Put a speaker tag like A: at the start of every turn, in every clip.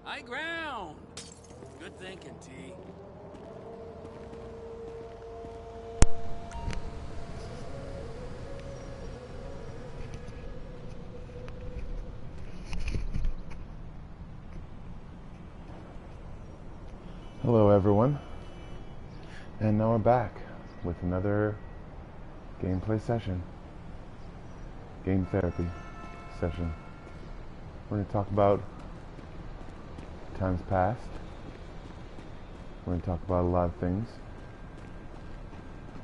A: High ground. Good thinking, T.
B: Hello everyone, and now we're back with another gameplay session, game therapy session. We're going to talk about times past. We're going to talk about a lot of things.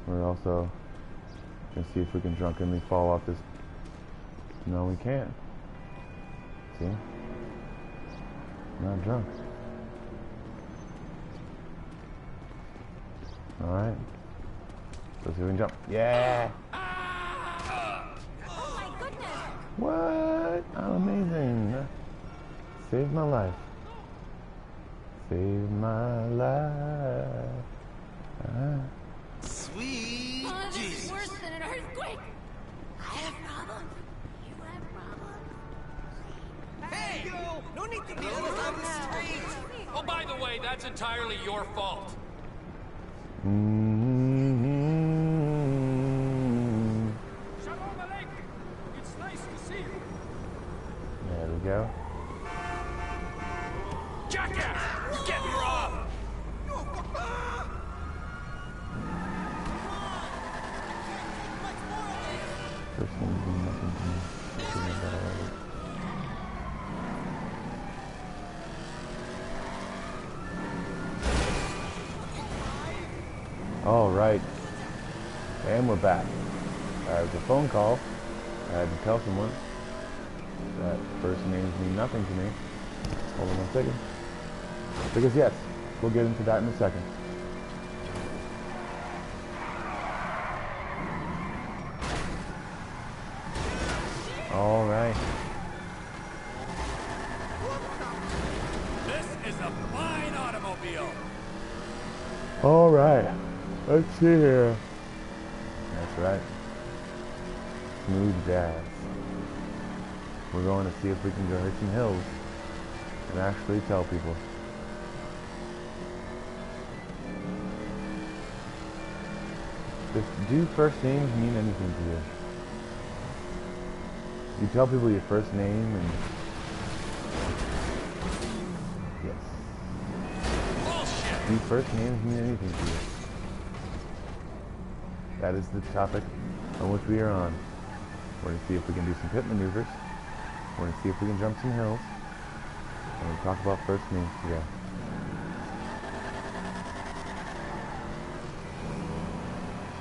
B: We're also going to see if we can drunkenly fall off this. No, we can't. See? I'm not drunk. Alright. Let's see if we can jump. Yeah!
C: Oh my goodness!
B: What? Oh, amazing. Saved my life. Saved my life.
A: Sweet
C: This is
A: Jesus.
C: worse than an earthquake! I have problems. You have problems.
A: Hey! No need to be on the street. Oh, by the way, that's entirely your fault. Shalom Aleichem. It's nice to see you.
B: There we go.
A: Jackass! You're getting robbed!
B: First thing do nothing to me. Should know that already. All right, and we're back. It was a phone call. I had to tell someone that first names mean nothing to me. Hold on 1 second. Because yes, we'll get into that in a second. All right.
A: This is a fine automobile.
B: All right. Let's see here. That's right. Smooth jazz. We're going to see if we can go hit some hills and actually tell people. Do first names mean anything to you? You tell people your first name and... Yes.
A: Bullshit.
B: Do first names mean anything to you? That is the topic on which we are on. We're going to see if we can do some pit maneuvers. We're going to see if we can jump some hills. And we'll talk about first names today.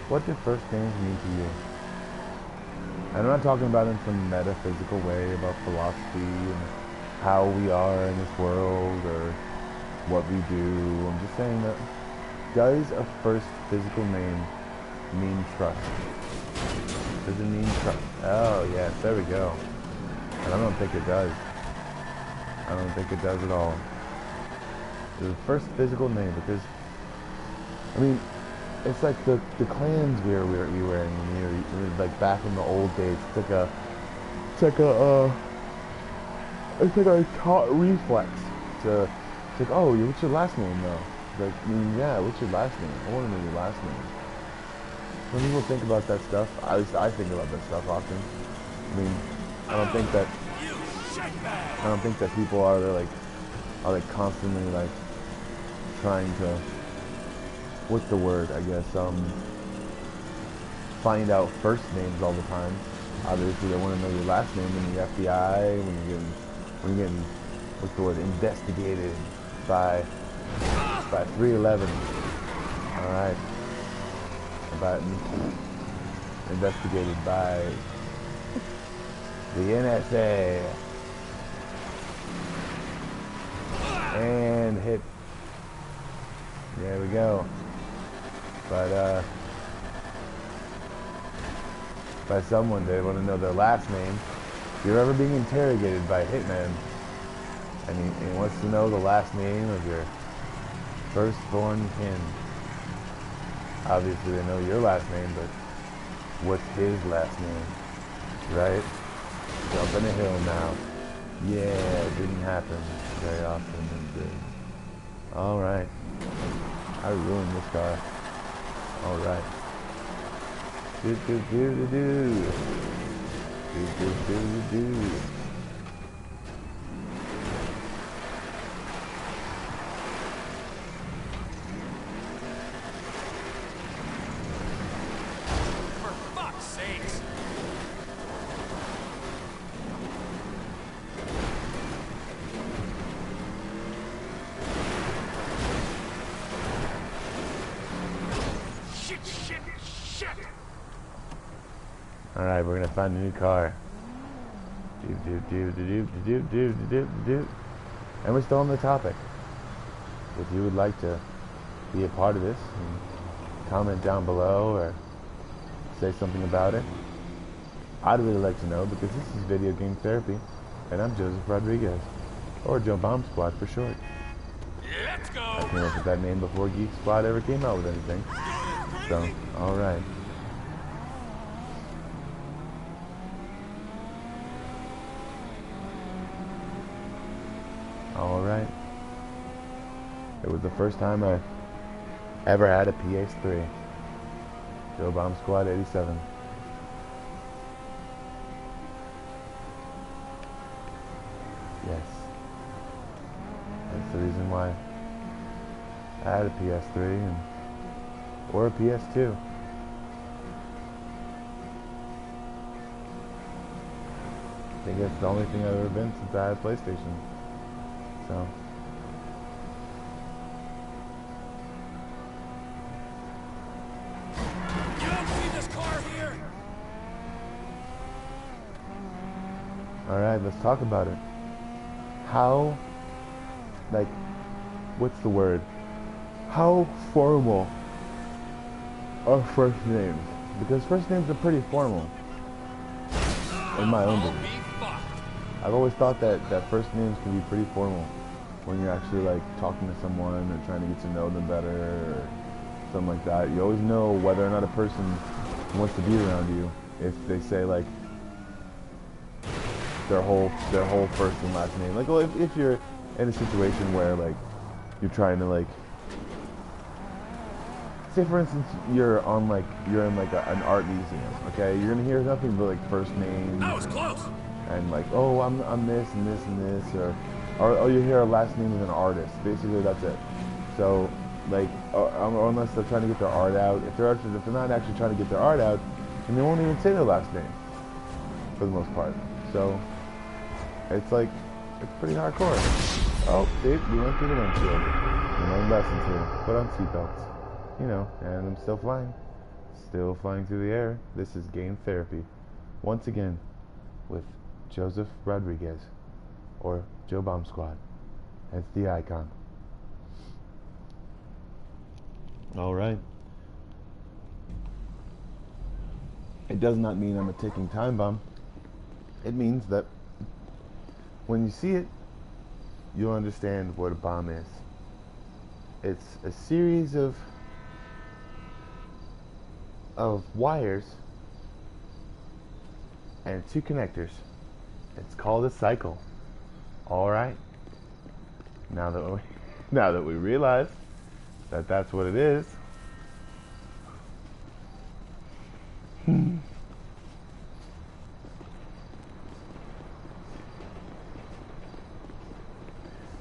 B: What do first names mean to you? And I'm not talking about in some metaphysical way about philosophy and how we are in this world or what we do. I'm just saying that does a first physical name mean trust? Does it mean trust? Oh yes, there we go. And I don't think it does. I don't think it does at all. The first physical name, because I mean, it's like the clans we were wearing when we were like back in the old days. It's like a taught reflex to. It's like, oh, what's your last name though? Like, I mean, yeah, what's your last name? I want to know your last name. When people think about that stuff, at least I think about that stuff often. I mean, I don't think that people are constantly like trying to, what's the word, I guess, find out first names all the time. Obviously they want to know your last name in the FBI, when you're getting, what's the word, investigated by 311. Alright. About investigated by the NSA. And hit. There we go. But by someone, they want to know their last name. If you're ever being interrogated by a hitman and he wants to know the last name of your firstborn kin, obviously they know your last name, but what's his last name, right? Jumping a hill now. Yeah, it didn't happen. chaos and good. Alright. I ruined this car. Alright. Do do do do do. Do do do do do.
A: For fuck's sakes! Shit!
B: Alright, we're gonna find a new car. And we're still on the topic. If you would like to be a part of this, comment down below or say something about it. I'd really like to know because this is Video Game Therapy, and I'm Joseph Rodriguez, or Joe Bomb Squad for short.
A: Let's go!
B: I came up with that name before Geek Squad ever came out with anything. So, alright. Alright. It was the first time I ever had a PS3. Joe Bomb Squad 87. Yes. That's the reason why I had a PS3 or a PS2. I think that's the only thing I've ever been since I had a PlayStation. So.
A: You don't see this car here?
B: Alright, let's talk about it. How, like, what's the word? How formal are first names? Because first names are pretty formal. In my own opinion. I've always thought that first names can be pretty formal when you're actually like talking to someone or trying to get to know them better or something like that. You always know whether or not a person wants to be around you if they say like their whole first and last name. Like, well, if you're in a situation where like you're trying to like, say for instance you're in like an art museum, okay? You're gonna hear nothing but like first names.
A: That was close.
B: And like, oh, I'm this and this and this, or you hear a last name of an artist. Basically, that's it. So, like, or unless they're trying to get their art out, if they're not actually trying to get their art out, then they won't even say their last name for the most part. So, it's like, it's pretty hardcore. Oh, dude, we went through the windshield. We learned lessons here. Put on seatbelts, you know. And I'm still flying through the air. This is Game Therapy, once again, with Joseph Rodriguez, or Joe Bomb Squad. That's the icon. Alright. It does not mean I'm a ticking time bomb. It means that when you see it, you'll understand what a bomb is. It's a series of wires and two connectors. It's called a cycle. Alright. Now that we realize that that's what it is.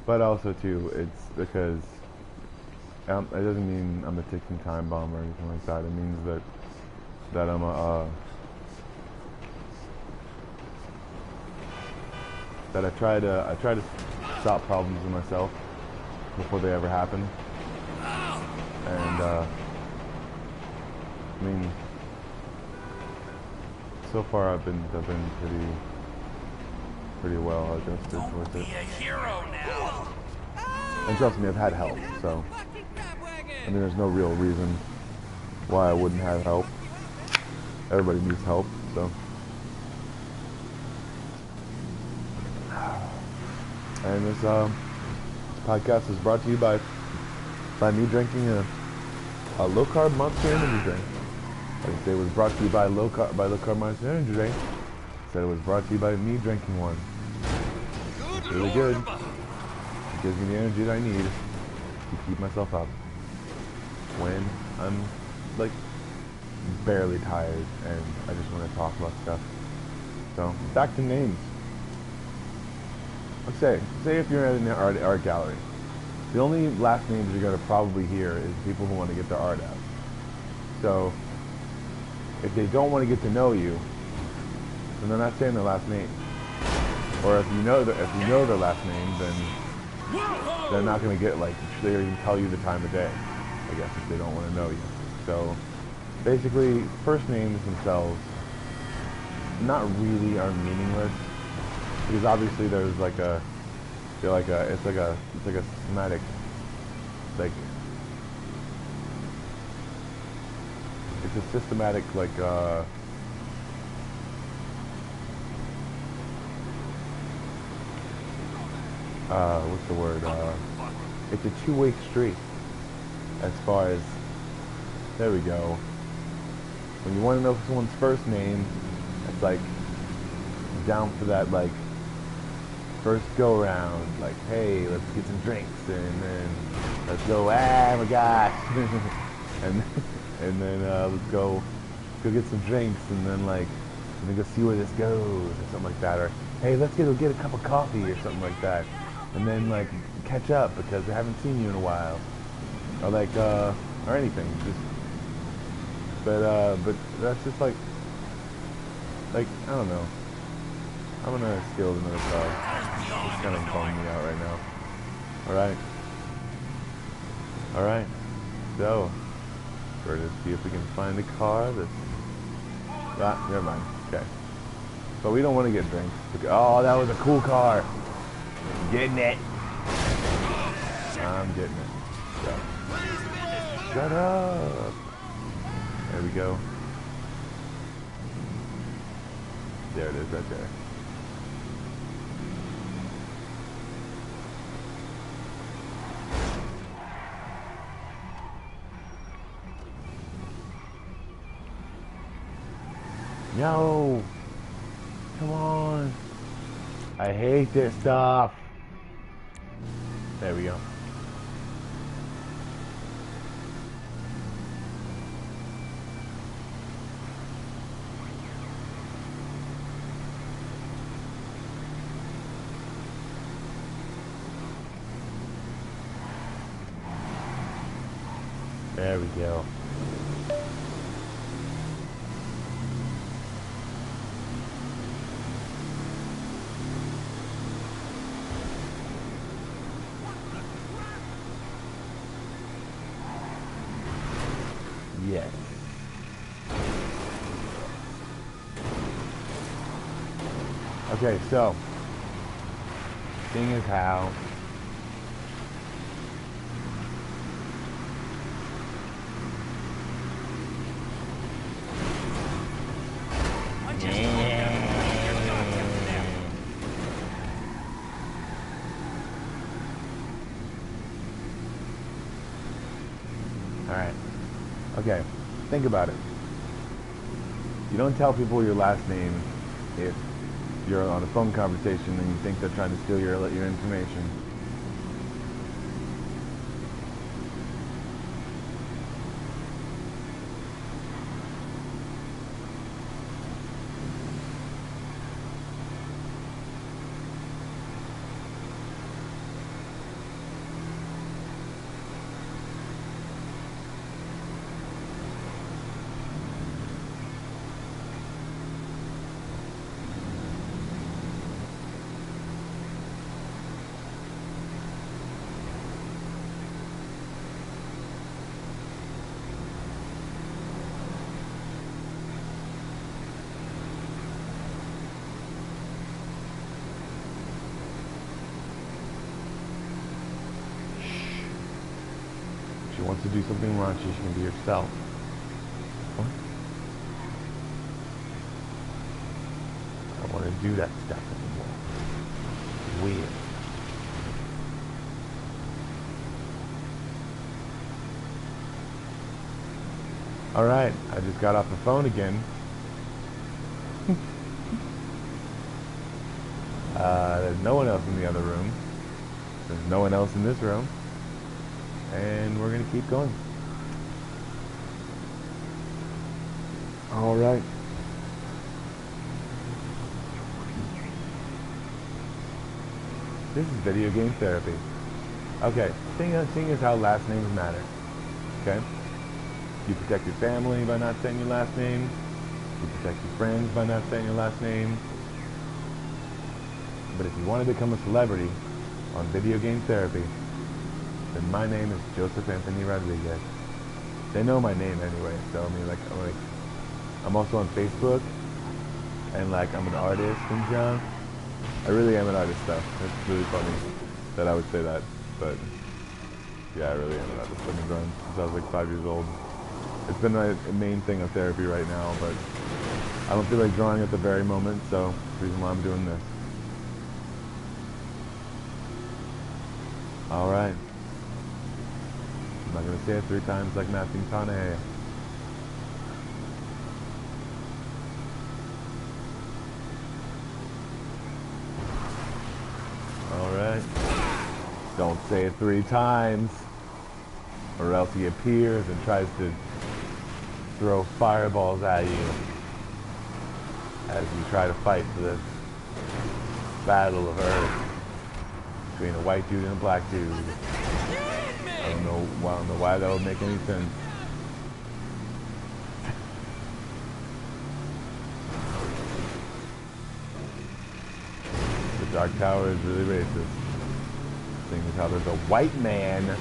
B: But also too, it's because it doesn't mean I'm a ticking time bomb or anything like that. It means that I'm that I try to stop problems in myself before they ever happen. And I mean, so far I've been pretty well adjusted with it.
A: Be a hero now.
B: And trust me, I've had help, so I mean, there's no real reason why I wouldn't have help. Everybody needs help, so. And this podcast is brought to you by me drinking a low carb Monster Energy drink. I didn't say it was brought to you by low carb Monster Energy drink. I said it was brought to you by me drinking one. It's really good. gives me the energy that I need to keep myself up when I'm like barely tired and I just want to talk about stuff. So back to names. Let's say if you're at an art gallery, the only last names you're gonna probably hear is people who want to get their art out. So if they don't want to get to know you, then they're not saying their last name. Or if you know their last name, then they're not going to get, like, they even tell you the time of day, I guess, if they don't want to know you. So basically, first names themselves not really are meaningless, because obviously there's like it's like a systematic, like, it's a systematic, like, what's the word, it's a two-way street, as far as, there we go, when you want to know someone's first name, it's like, down for that, like, first go-around, like, hey, let's get some drinks, and then, let's go, ah, my gosh, and then, let's go get some drinks, and then, like, go see where this goes, or something like that, or, hey, let's go get a cup of coffee, or something like that. And then, like, catch up because I haven't seen you in a while, or like, or anything. Just, but that's just like I don't know. I'm gonna steal another car. It's kind of bumming me out right now. All right. So, we're gonna see if we can find a car that's. Ah, never mind. Okay. But we don't want to get drinks. Oh, that was a cool car. Getting it. I'm getting it. So. Shut up. There we go. There it is, right there. No. Come on. I hate this stuff. There we go. There we go. Yes. Okay, so thing is how Alright. Okay, think about it. You don't tell people your last name if you're on a phone conversation and you think they're trying to steal your information. If she wants to do something raunchy, she can be herself. What? I don't want to do that stuff anymore. It's weird. Alright, I just got off the phone again. There's no one else in the other room. There's no one else in this room. And we're going to keep going. Alright. This is video game therapy. Okay, thing is how last names matter. Okay? You protect your family by not saying your last name. You protect your friends by not saying your last name. But if you want to become a celebrity on video game therapy, then my name is Joseph Anthony Rodriguez. They know my name anyway, so I mean, I'm also on Facebook, and like I'm an artist and junk. I really am an artist though. It's really funny that I would say that, but yeah, I really am an artist. I've been drawing since I was like 5 years old. It's been my main thing of therapy right now, but I don't feel like drawing at the very moment, so that's the reason why I'm doing this. Alright. I'm not going to say it 3 times like Matthew McConaughey. Alright. Don't say it 3 times, or else he appears and tries to throw fireballs at you as you try to fight for this battle of Earth between a white dude and a black dude. I don't know why that would make any sense. The Dark Tower is really racist. Seeing as how there's a white man.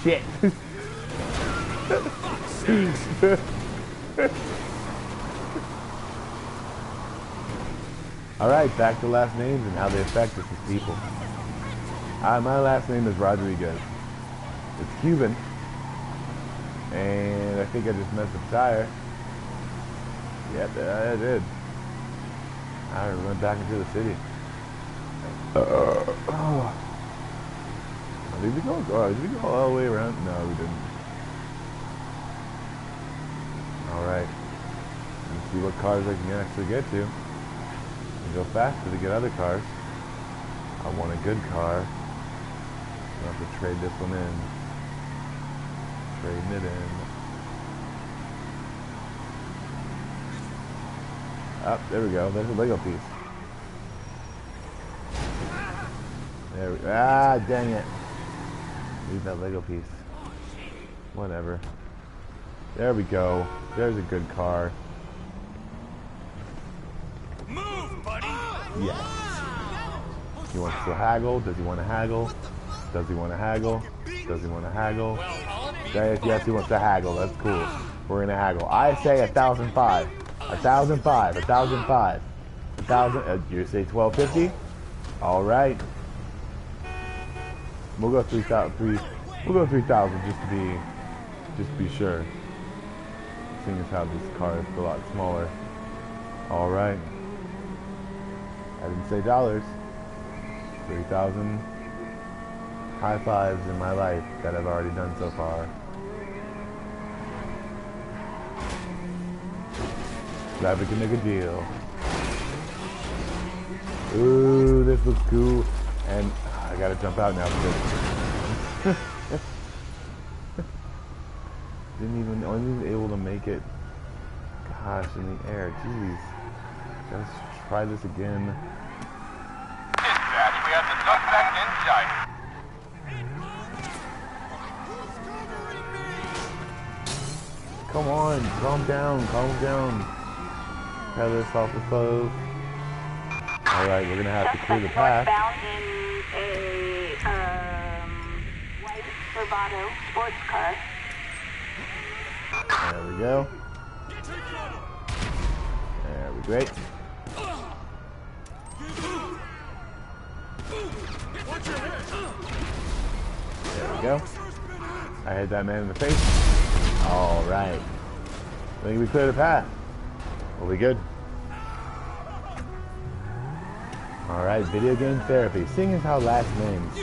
B: Shit. Alright, back to last names and how they affect us as people. My last name is Rodriguez. It's Cuban. And I think I just messed up tire. Yep, I did. I went back into the city. Did we go all the way around? No, we didn't. Alright. Let's see what cars I can actually get to. And go faster to get other cars. I want a good car. I'll have to trade this one in. Trading it in. Oh, there we go. There's a Lego piece. There we go. Ah, dang it. Leave that Lego piece. Whatever. There we go. There's a good car.
A: Move, buddy.
B: Yes. He wants to haggle. Does he want to haggle? Does he want to haggle? Does he want to haggle? Yes, he wants to haggle. That's cool. We're gonna haggle. I say 1,005. 1,005. 1,005. 1,000. You say 1,250? All right. We'll go 3,000. We'll go 3,000 just to be sure. Seeing as how this car is a lot smaller. All right. I didn't say dollars. 3,000 high fives in my life that I've already done so far. Glad we can make a deal. Ooh, this looks cool. And I gotta jump out now because I wasn't even able to make it. Gosh, in the air, jeez. Let's try this again.
D: Dispatch, we have the suspect inside.
B: Come on, calm down, calm down. Have this off the stove. Alright, we're gonna have to clear the path.
C: Bound in a white Bravado sports car.
B: There we go. There we go. There we go. I hit that man in the face. Alright. I think we cleared the path. We'll be good. Alright, video game therapy. Seeing as how last names.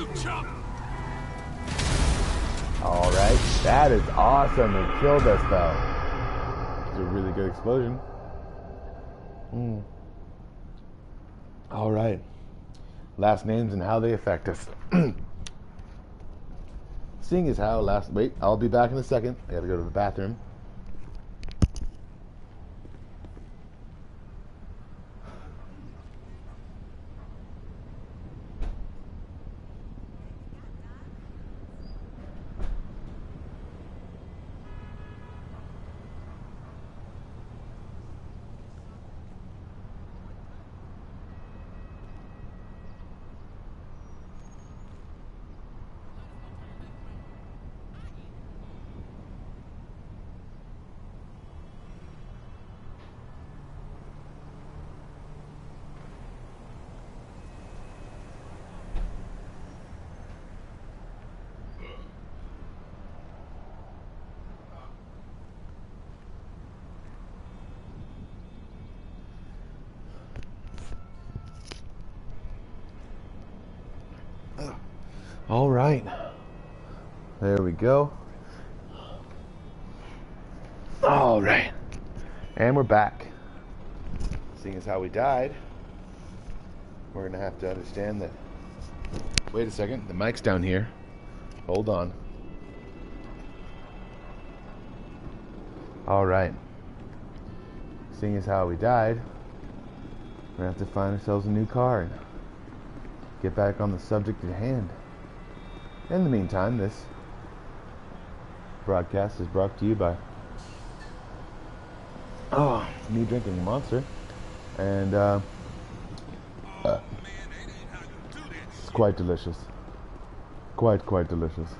B: Alright, that is awesome. It killed us though. It's a really good explosion. Alright. Last names and how they affect us. seeing as how wait, I'll be back in a second. I gotta go to the bathroom. All right, there we go. All right, and we're back. Seeing as how we died, we're gonna have to understand that. Wait a second, the mic's down here. Hold on. All right. Seeing as how we died, we're gonna have to find ourselves a new car and get back on the subject at hand. In the meantime, this broadcast is brought to you by me drinking a Monster, and it's quite delicious. Quite delicious.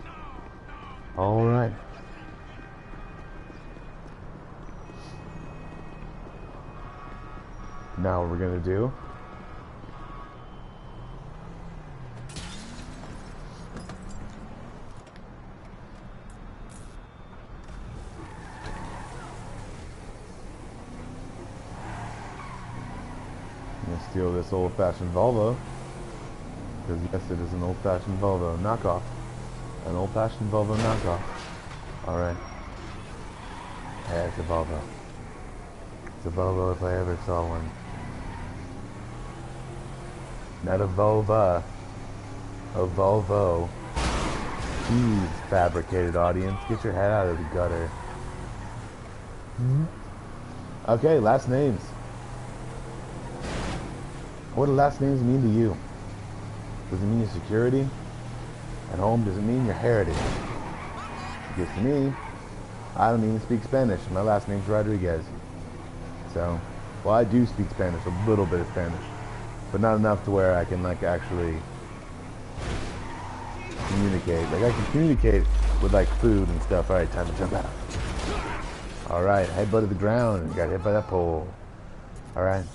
B: All right. Now what we're gonna do steal this old-fashioned Volvo, because yes, it is an old-fashioned Volvo knockoff. An old-fashioned Volvo knockoff. Alright. Yeah, it's a Volvo. It's a Volvo if I ever saw one. Not a Volva. A Volvo. Jeez, fabricated audience. Get your head out of the gutter. Okay, last names. What do last names mean to you? Does it mean your security? At home, does it mean your heritage? Because to me, I don't even speak Spanish. My last name's Rodriguez. So, well, I do speak Spanish, a little bit of Spanish, but not enough to where I can, like, actually communicate. Like, I can communicate with, like, food and stuff. Alright, time to jump out. Alright, headbutt to the ground and got hit by that pole. Alright.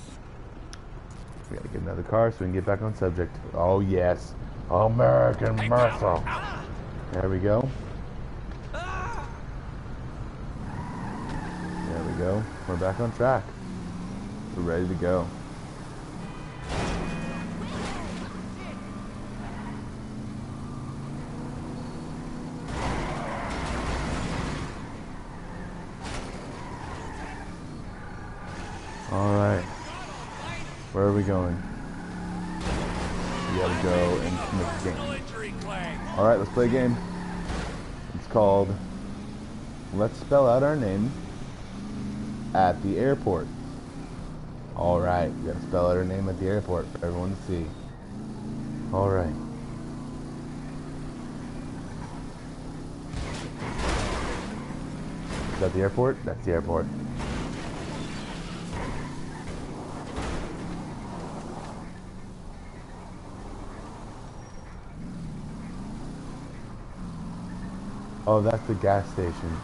B: We gotta get another car so we can get back on subject. Oh yes, American muscle. There we go. There we go. We're back on track. We're ready to go. All right. Where are we going? We gotta go and make a game. Alright, let's play a game. It's called Let's Spell Out Our Name at the Airport. Alright, we gotta spell out our name at the airport for everyone to see. Alright. Is that the airport? That's the airport. Oh, that's the gas station.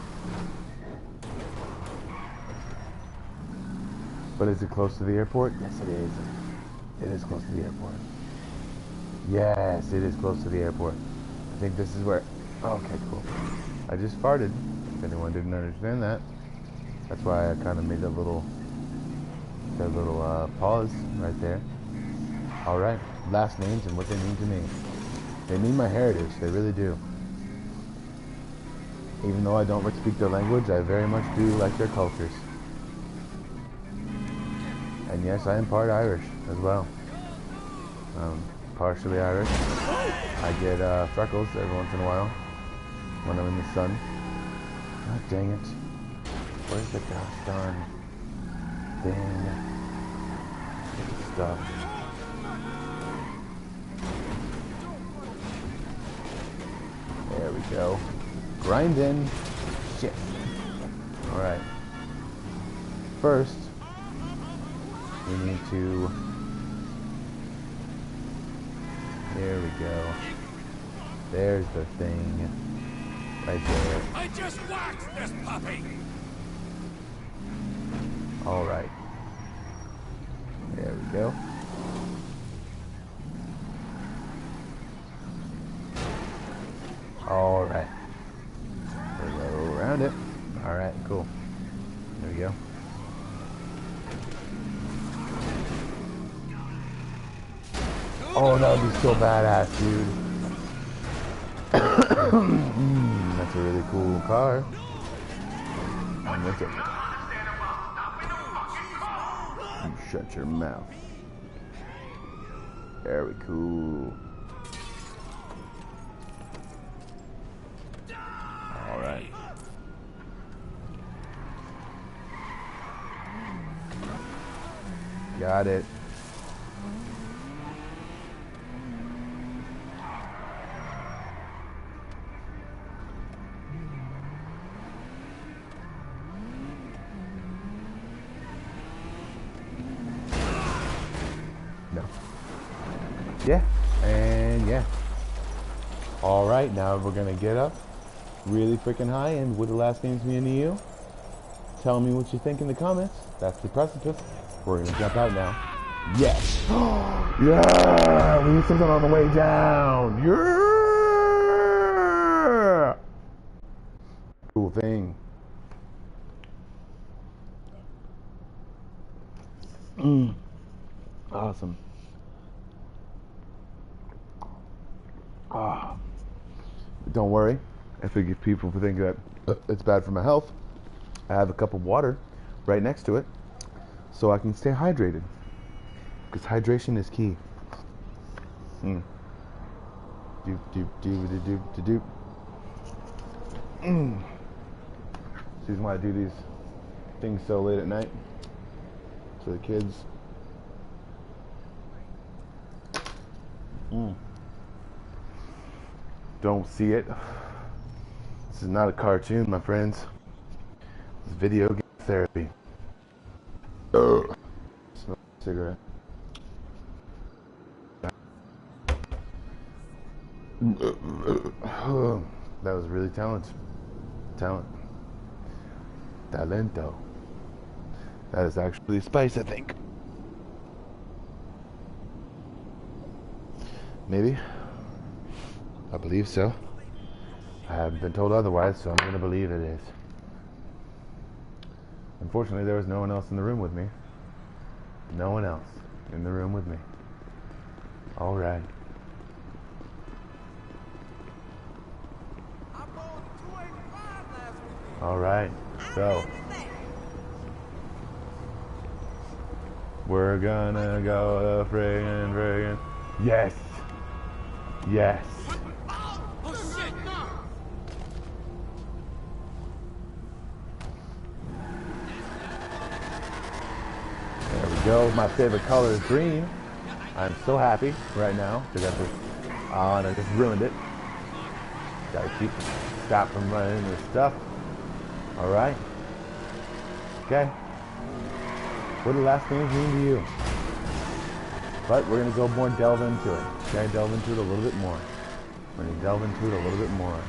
B: But is it close to the airport? Yes, it is. It is close to the airport. Yes, it is close to the airport. I think this is where... Okay, cool. I just farted. If anyone didn't understand that. That's why I kind of made that little pause right there. Alright, last names and what they mean to me. They mean my heritage. They really do. Even though I don't speak their language, I very much do like their cultures. And yes, I am part Irish as well. Partially Irish. I get freckles every once in a while. when I'm in the sun. God dang it. Where's the gosh darn thing? Stuff. There we go. Grinding. Shit. Alright. First, we need to... There we go. There's the thing. Right there.
A: I just waxed this puppy!
B: Alright. There we go. Alright. We'll go around it. Alright, cool. There we go. Oh, that would be so badass, dude. That's a really cool car. That's a... You shut your mouth. Very cool. Alright. Got it. No. Yeah, and yeah. Alright, now we're gonna get up really freaking high, and with the last name's me and you. Tell me what you think in the comments. That's the precipice. We're gonna jump out now. Yes! Yeah! We need something on the way down! Yeah! Cool thing. Awesome. Ah. Don't worry. If people think that it's bad for my health, I have a cup of water right next to it so I can stay hydrated. Because hydration is key. Doop, doop, doop, doop, doop, doop. This is why I do these things so late at night. So the kids. Don't see it. This is not a cartoon, my friends. It's video game therapy. Smell a cigarette. That was really talent. Talento. That is actually spice, I think. Maybe. I believe so. I haven't been told otherwise, so I'm going to believe it is. Unfortunately, there was no one else in the room with me. No one else in the room with me. Alright. Alright, so we're gonna go to friggin'. Yes! Yes! There we go. My favorite color is green. I'm so happy right now because I just on. I just ruined it. Gotta stop from running into stuff. Alright. Okay. What do the last names mean to you? But we're gonna go more delve into it. Okay, delve into it a little bit more. We're gonna delve into it a little bit more.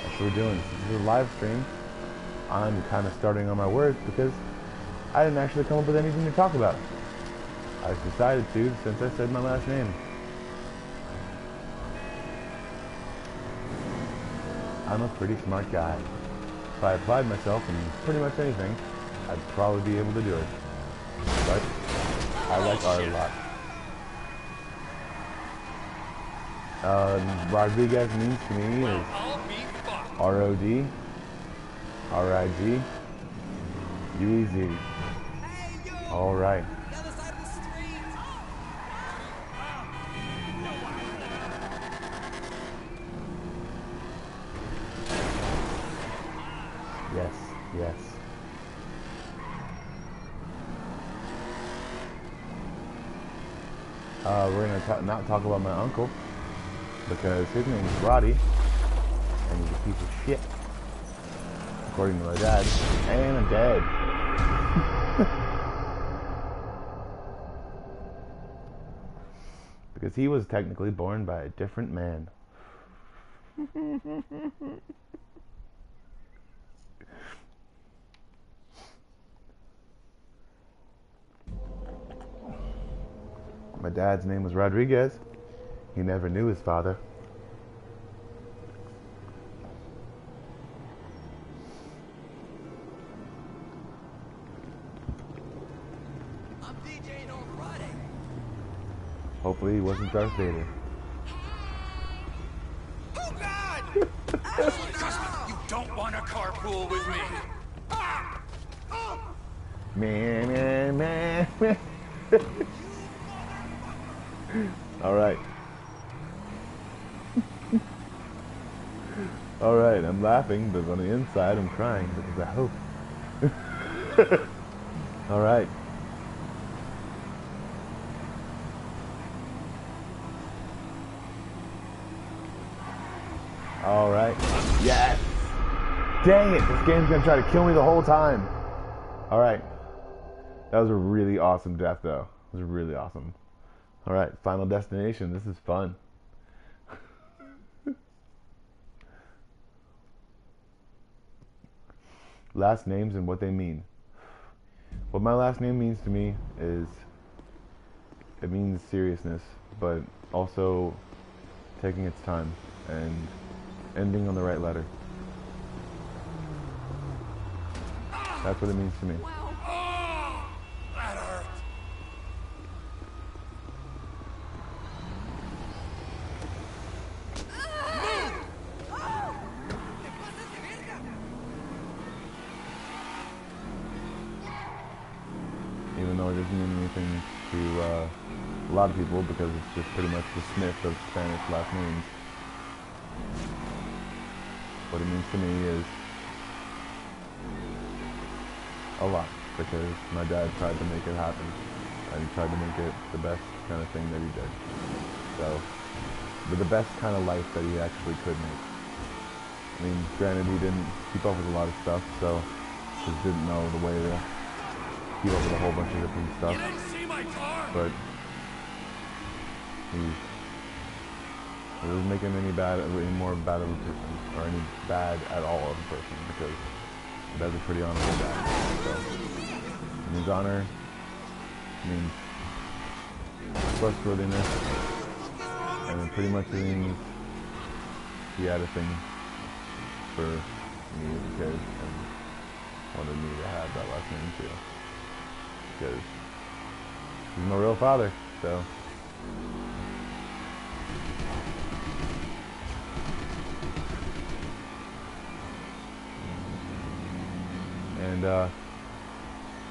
B: That's what we're doing. This is a live stream. I'm kind of starting on my words because I didn't actually come up with anything to talk about. I decided to since I said my last name. I'm a pretty smart guy. If I applied myself in pretty much anything, I'd probably be able to do it. But I like art a lot. Rodriguez means to me is R-O-D, R-I-G, U-E-Z. Alright. Yes, yes. We're gonna not talk about my uncle because his name is Roddy and he's a piece of shit, according to my dad. And I'm dead. Because he was technically born by a different man. My dad's name was Rodriguez. He never knew his father.
A: I'm DJing on Friday.
B: Hopefully he wasn't Darth Vader.
A: Oh God! Trust me, you don't want to carpool with me.
B: Man. All right. All right, I'm laughing, but on the inside I'm crying because I hope. All right. All right. Yes. Dang it, this game's gonna try to kill me the whole time. All right. That was a really awesome death, though. It was really awesome. All right, Final Destination. This is fun. Last names and what they mean. What my last name means to me is it means seriousness, but also taking its time and ending on the right letter. That's what it means to me.
A: Oh, that hurt.
B: Even though it doesn't mean anything to a lot of people because it's just pretty much the Smith of Spanish last names. What it means to me is a lot because my dad tried to make it happen and he tried to make it the best kind of thing that he did. So, but the best kind of life that he actually could make. I mean, granted he didn't keep up with a lot of stuff, so just didn't know the way to keep up with a whole bunch of different stuff.
A: You didn't see my car?
B: But he doesn't make him any more bad of a person, or any bad at all of a person, because that's a pretty honorable dad. So it means honor, it means trustworthiness, and it pretty much means he had a thing for me as a kid and wanted me to have that last name too, because he's my real father. So and no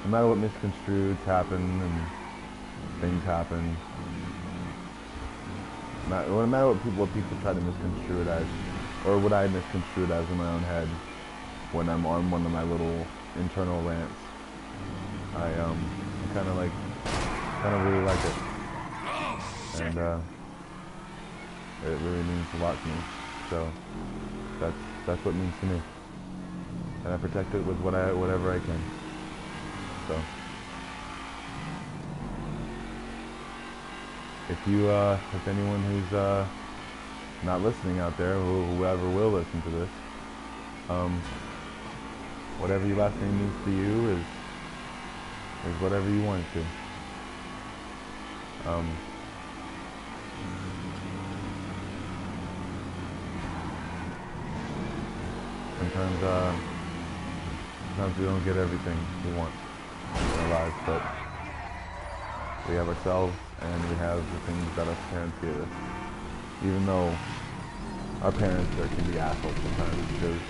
B: matter what misconstrueds happen and things happen, no matter what people try to misconstrue it as, or what I misconstrue it as in my own head when I'm on one of my little internal rants, I kind of really like it, and it really means a lot to me. So that's what it means to me. And I protect it with whatever I can. So, if anyone who's not listening out there, whoever will listen to this, whatever your last name means to you is whatever you want it to. Sometimes we don't get everything we want in our lives, but we have ourselves and we have the things that our parents gave us. Even though our parents can be assholes sometimes, because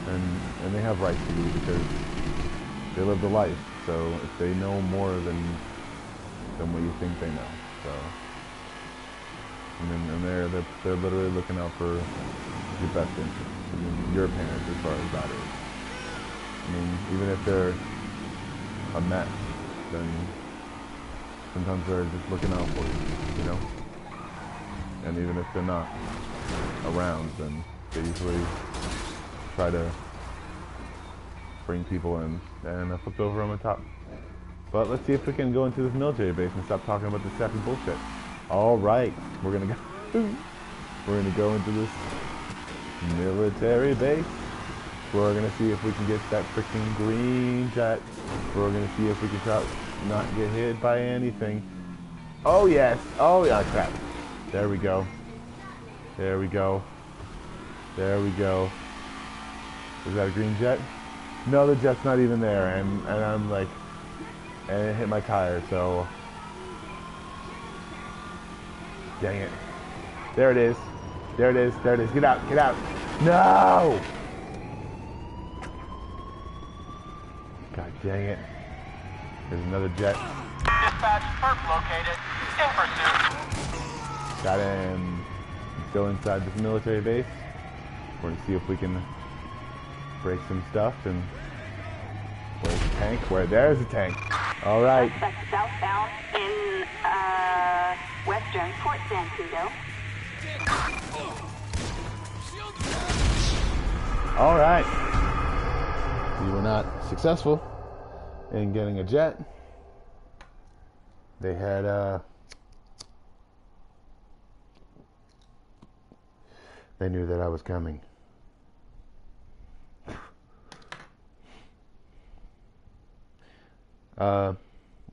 B: and they have rights to be because they live the life. So if they know more than what you think they know, so and they're literally looking out for your best interest. than your parents as far as that is. I mean, even if they're a mess, then sometimes they're just looking out for you, you know? And even if they're not around, then they usually try to bring people in and flip over on the top. But let's see if we can go into this military base and stop talking about this sappy bullshit. All right, we're gonna go into this military base. We're gonna see if we can get that freaking green jet. We're gonna see if we can not get hit by anything. Oh yes. Oh yeah, crap. There we go. There we go. There we go. Is that a green jet? No, the jet's not even there, and I'm like, and it hit my tire, so dang it. There it is. There it is. There it is. Get out. Get out. No! God dang it. There's another jet.
D: Dispatch, perp located. In pursuit.
B: Got him. Still inside this military base. We're gonna see if we can break some stuff. And where's the tank? There's the tank. All right.
C: Suspect southbound in western Port Zancudo.
B: All right. We were not successful in getting a jet. They had they knew that I was coming.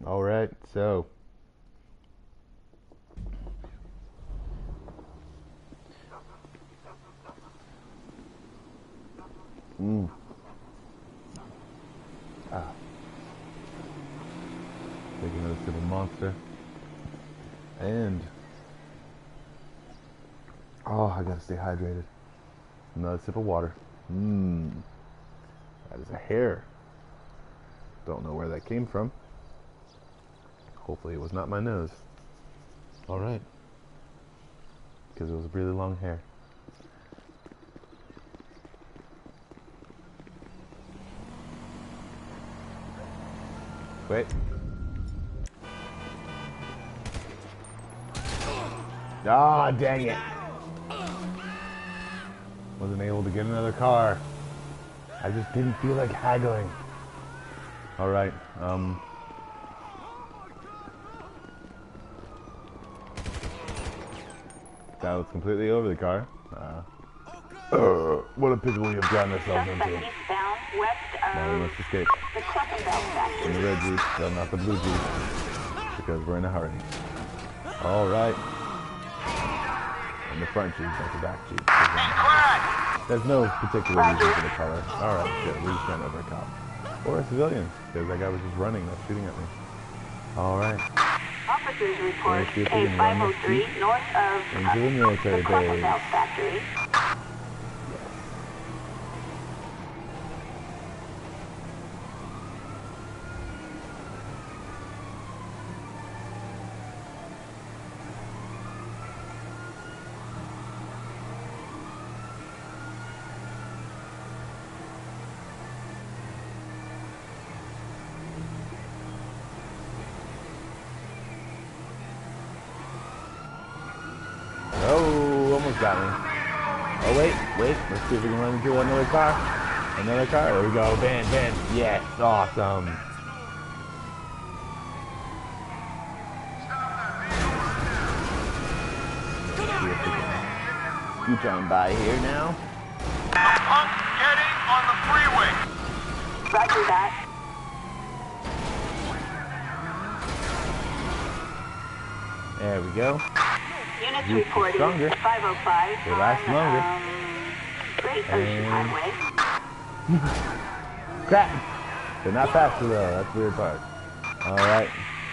B: All right, so take another sip of Monster, and I gotta stay hydrated. Another sip of water. That is a hair. Don't know where that came from. Hopefully it was not my nose. All right, because it was a really long hair. Wait. Ah, dang it. Wasn't able to get another car. I just didn't feel like haggling. All right, that was completely over the car. What a pickle we have gotten ourselves into.
C: Suspect eastbound west
B: Now we
C: of
B: must escape
C: the Cluckenbell
B: from the
C: factory.
B: red Jeep, but not the blue Jeep, because we're in a hurry. All right. And the front Jeep, not the back Jeep. There's no particular reason for the color. All right, good. We just ran over a cop. Or a civilian, because that guy was just running, not shooting at me. All right.
C: Officers report
B: Let's see if we
C: a
B: can run this
C: 503
B: Jeep
C: north of
B: into the military
C: the
B: base.
C: Cluckenbell factory.
B: Oh, almost got me. Oh, wait. Let's see if we can run into another car. Another car. There we go. Van. Yes, awesome. Let's see if we can scoot on by here now.
D: Punk getting on the freeway.
C: Roger that.
B: There we go.
C: Units
B: Jeeps are
C: reporting
B: stronger.
C: 505
B: They last
C: on,
B: longer.
C: Great Ocean
B: And-
C: Highway.
B: Crap! They're not faster though. That's the weird part. All right.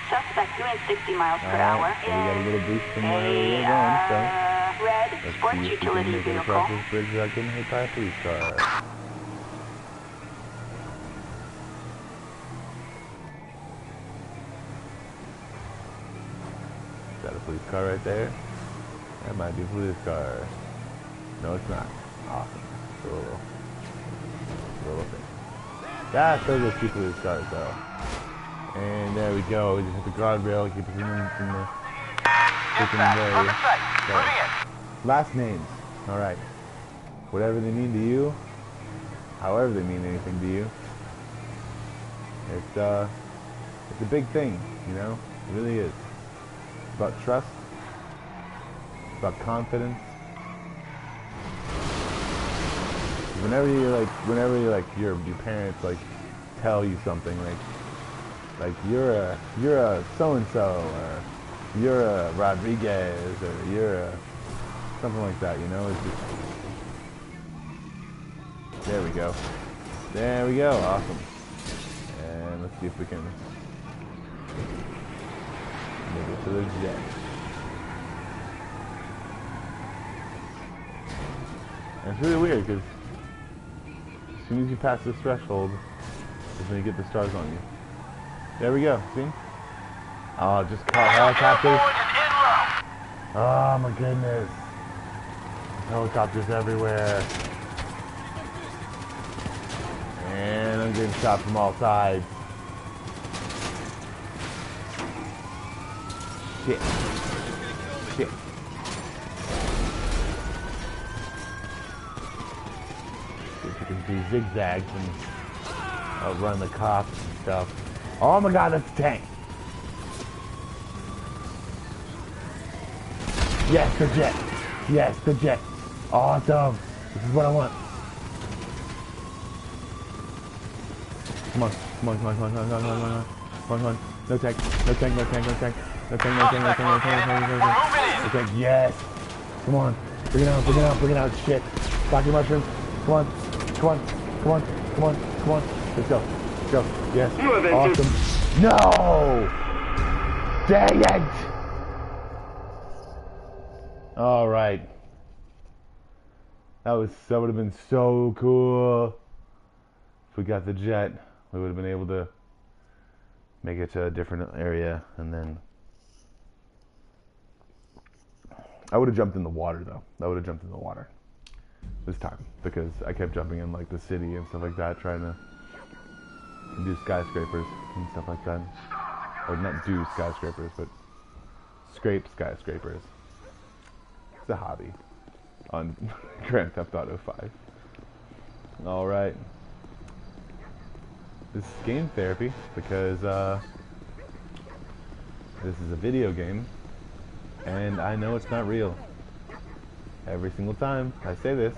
C: Suspect doing 60 miles per
B: All
C: hour
B: right. So we got a little boost from where we were
C: in
B: going. So
C: a red
B: let's
C: sports
B: see if we can
C: utility
B: make it
C: vehicle.
B: across this bridge without getting hit by a police car. Is that a police car right there? That might be a police car. No, it's not. Awesome. little thing. That's those are people who start though. And there we go. We just hit the guardrail. Keep it in the
D: Dispatch,
B: way.
D: perfect sight. Moving in.
B: Last names. All right. Whatever they mean to you, however they mean anything to you, it's a big thing, you know. It really is. It's about trust. It's about confidence. Whenever your parents like tell you something like you're a so and so, or you're a Rodriguez, or you're a something like that, you know. It's just there we go. There we go. Awesome. And let's see if we can make it to the jet. And it's really weird because as soon as you pass this threshold, is when you get the stars on you. There we go. See? Oh, just caught helicopters. Oh my goodness. Helicopters everywhere. And I'm getting shot from all sides. Shit. Shit. See if you can do zigzags and outrun the cops and stuff. Oh my god, that's a tank. Yes, the jet. Yes, the jet. Awesome. This is what I want. Come on, come on, come on, come on, come on, come on, come on, come on. No tank, no tank, no tank, no tank, no tank, no tank, no tank, no tank, no tank, no tank. Yes. Come on. Bring it out, bring it out, bring it out. Shit. Rocky mushrooms. Come on, come on, come on, come on, come on. Let's go. Let's go. Yes. Awesome. No! Dang it! All right. That would have been so cool. If we got the jet, we would have been able to make it to a different area, and then I would have jumped in the water though. I would have jumped in the water this time because I kept jumping in like the city and stuff like that, trying to do skyscrapers and stuff like that. Or not do skyscrapers, but scrape skyscrapers. It's a hobby on Grand Theft Auto 5. All right. This is game therapy because this is a video game and I know it's not real. Every single time I say this,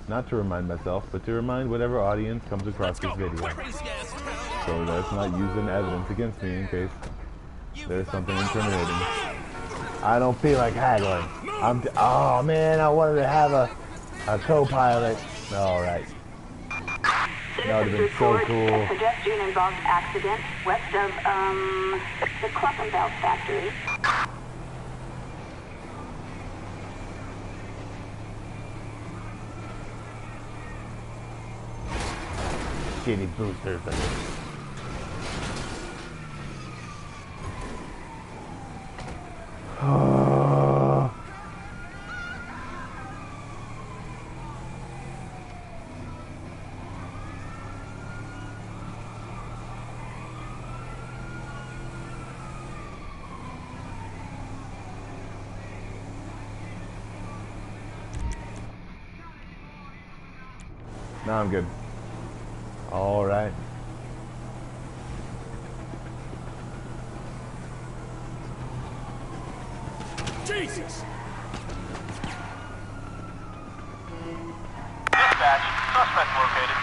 B: not to remind myself, but to remind whatever audience comes across this video. So that's not used in evidence against me in case there's something incriminating. I don't feel like haggling. Oh man, I wanted to have a co-pilot. Alright. That would have been so cool.
E: A pedestrian involved accident west of, the Cluckenbelt factory.
B: Shitty boosters. Now I'm good. All right.
A: Jesus!
D: Dispatch, suspect located.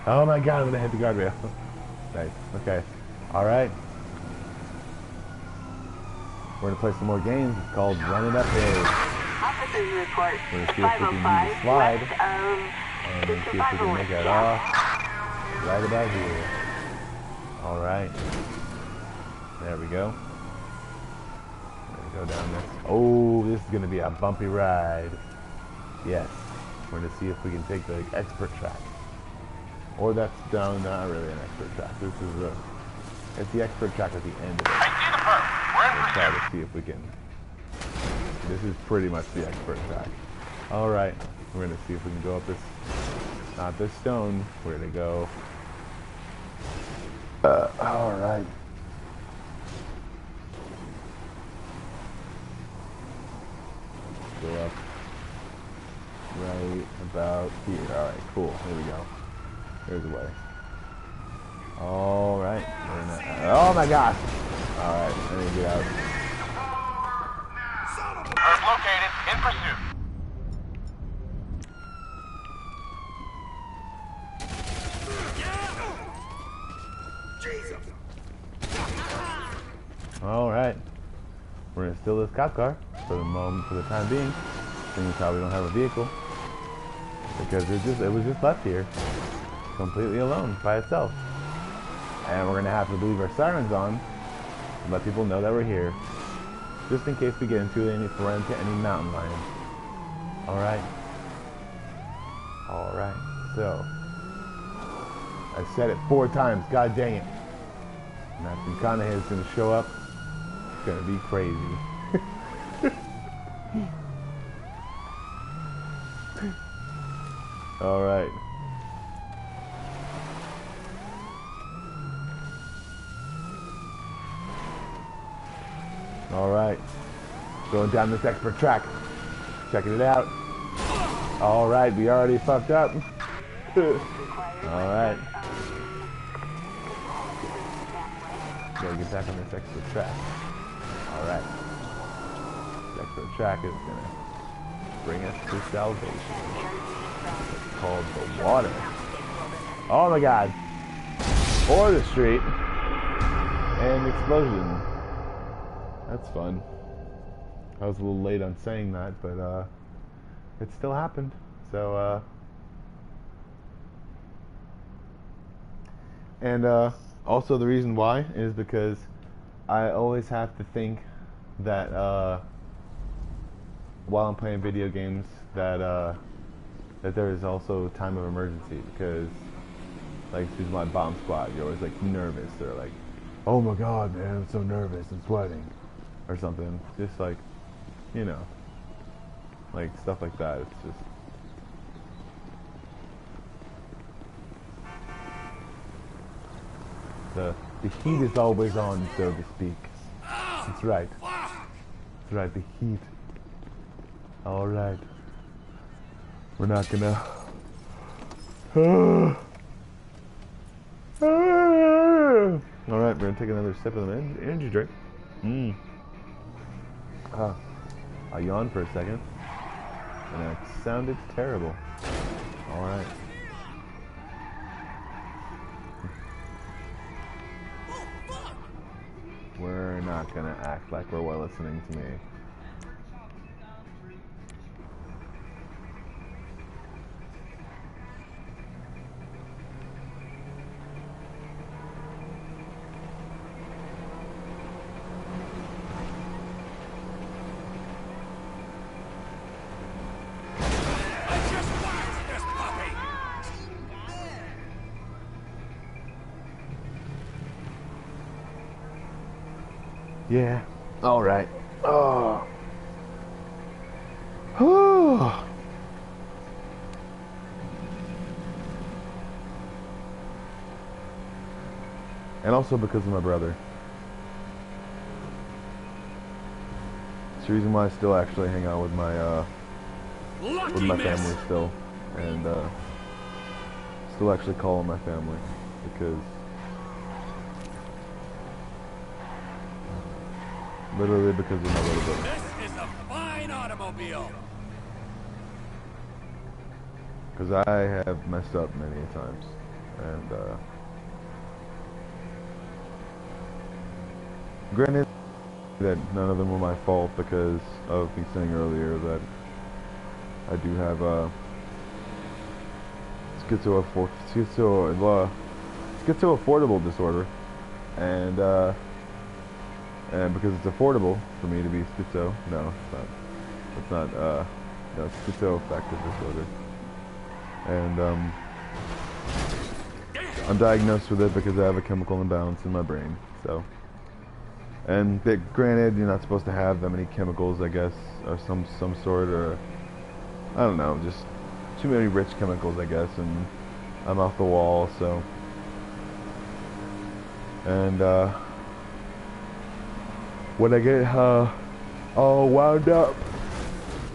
B: Oh my god, I'm gonna hit the guardrail. Nice. Okay. All right. We're gonna play some more games. It's called Running Uphill.
E: Officers report
B: We're gonna see if we can use the slide and then see if we can make it off right about here. All right. There we go. Go down this. Oh, this is gonna be a bumpy ride. Yes. We're gonna see if we can take the expert track. Or that's down, not really an expert track. This is it's the expert track at the end of it.
D: I see the perp. We're in
B: We'll try
D: pursuit.
B: to see if we can This is pretty much the expert track. Alright, we're gonna see if we can go up this, not this stone, where to go. Alright. Go up right about here. Alright, cool. Here we go. Here's the way. Alright. Oh my gosh! Alright, I need to get out.
D: Earth located. In pursuit.
B: Alright. We're gonna steal this cop car for the moment, for the time being. Seeing as how we don't have a vehicle. Because it was just left here. Completely alone, by itself. And we're gonna have to leave our sirens on to let people know that we're here. Just in case we get into any mountain lions. Alright. Alright. So I said it 4 times, god dang it. Matthew McConaughey is gonna show up. It's gonna be crazy. Alright. Alright. Going down this expert track. Checking it out. Alright, we already fucked up. Alright. Gotta get back on this expert track. Alright. This expert track is gonna bring us to salvation. It's called the water. Oh my god. Or the street. And explosion. That's fun. I was a little late on saying that, but it still happened. So and also the reason why is because I always have to think that while I'm playing video games that there is also time of emergency, because like through my bomb squad you're always like nervous, or like, oh my god man, I'm so nervous, I'm sweating, or something. Just like, you know, like stuff like that. It's just the heat is always on, so to speak. That's right. That's right, the heat. Alright. We're not gonna Alright, we're gonna take another sip of the energy drink. I yawned for a second, and it sounded terrible. Alright. We're not gonna act like we're well listening to me. Yeah. All right. Oh. Oh. And also because of my brother. It's the reason why I still actually hang out with my family still, and still actually call them my family, because literally because of my little brother.
A: This is a fine automobile.
B: Because I have messed up many times, and granted that none of them were my fault, because of me saying earlier that I do have schizoaffordable disorder, and because it's affordable for me to be schizo, no, it's not, no, schizoaffective disorder, and I'm diagnosed with it because I have a chemical imbalance in my brain, so And granted, you're not supposed to have that many chemicals, I guess, or some sort, or I don't know, just too many rich chemicals, I guess. And I'm off the wall, so. And when I get all wound up,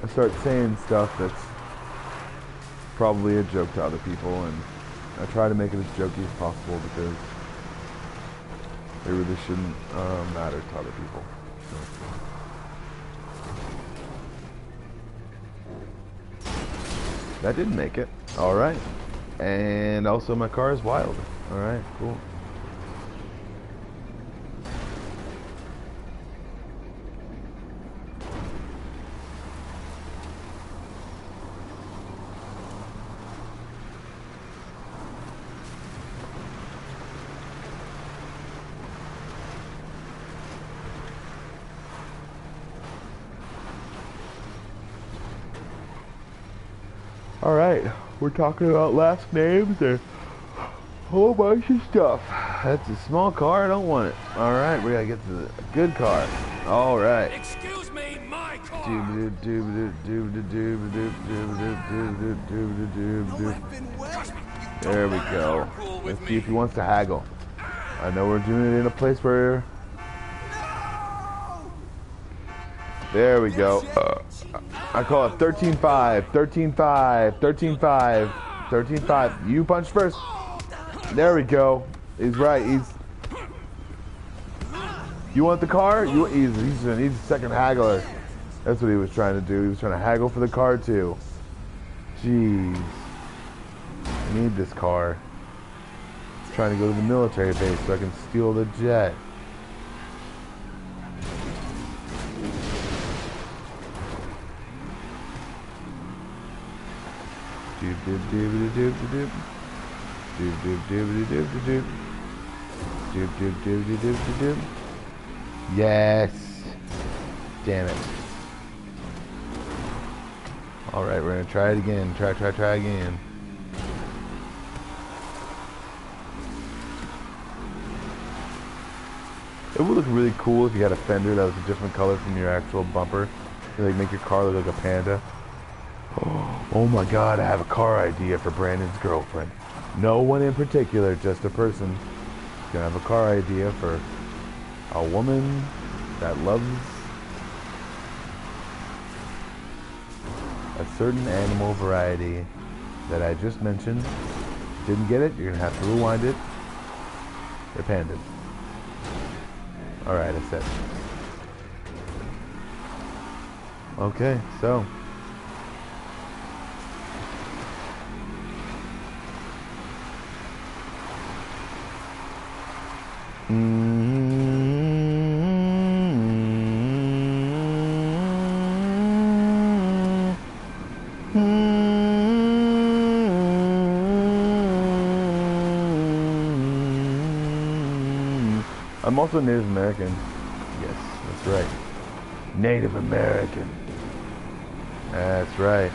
B: I start saying stuff that's probably a joke to other people, and I try to make it as jokey as possible because it really shouldn't matter to other people. That didn't make it. Alright. And also my car is wild. Alright, cool. Alright, we're talking about last names and a whole bunch of stuff. That's a small car, I don't want it. Alright, we gotta get to the good car. Alright.
A: Excuse me, my car!
B: There we go. Let's see if he wants to haggle. I know we're doing it in a place where... There we go. I call it 13-5, 13-5, 13-5, 13-5. You punch first. There we go. He's right. You want the car? He's a second haggler. That's what he was trying to do. He was trying to haggle for the car too. Jeez. I need this car. I'm trying to go to the military base so I can steal the jet. Yes. Damn it. Alright, we're gonna try it again. Try again. It would look really cool if you had a fender that was a different color from your actual bumper. To, like, make your car look like a panda. Oh my god, I have a car idea for Brandon's girlfriend. No one in particular, just a person. Gonna have a car idea for a woman that loves a certain animal variety that I just mentioned. Didn't get it? You're gonna have to rewind it. They're pandas. Alright, I said. Okay, so. I'm also Native American. Yes, that's right. Native American. That's right.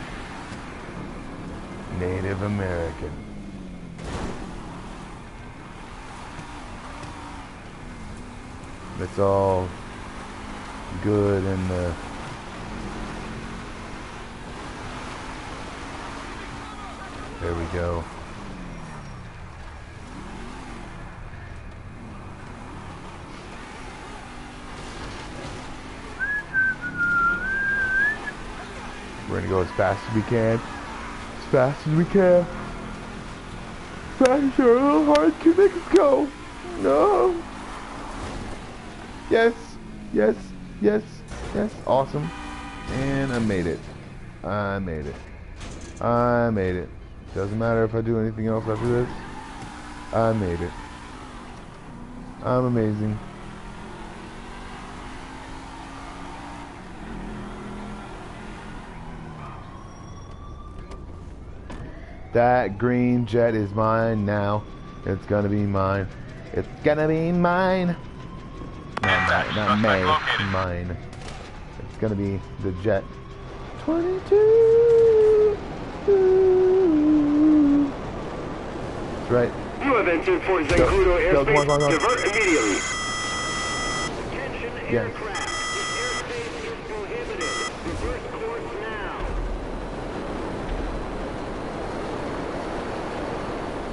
B: Native American. It's all good in the... There we go. We're gonna go as fast as we can. As fast as we can. Faster, a little hard to make us go. No. Yes, yes, yes, yes. Awesome. And I made it. I made it. I made it. Doesn't matter if I do anything else after this. I made it. I'm amazing. That green jet is mine now. It's gonna be mine. It's gonna be mine. Not mine. It's gonna be the jet. 22. That's right.
F: You have entered Fort Zancudo airspace. Divert immediately. Attention
B: Yes.
F: aircraft. The airspace is prohibited. Reverse course now.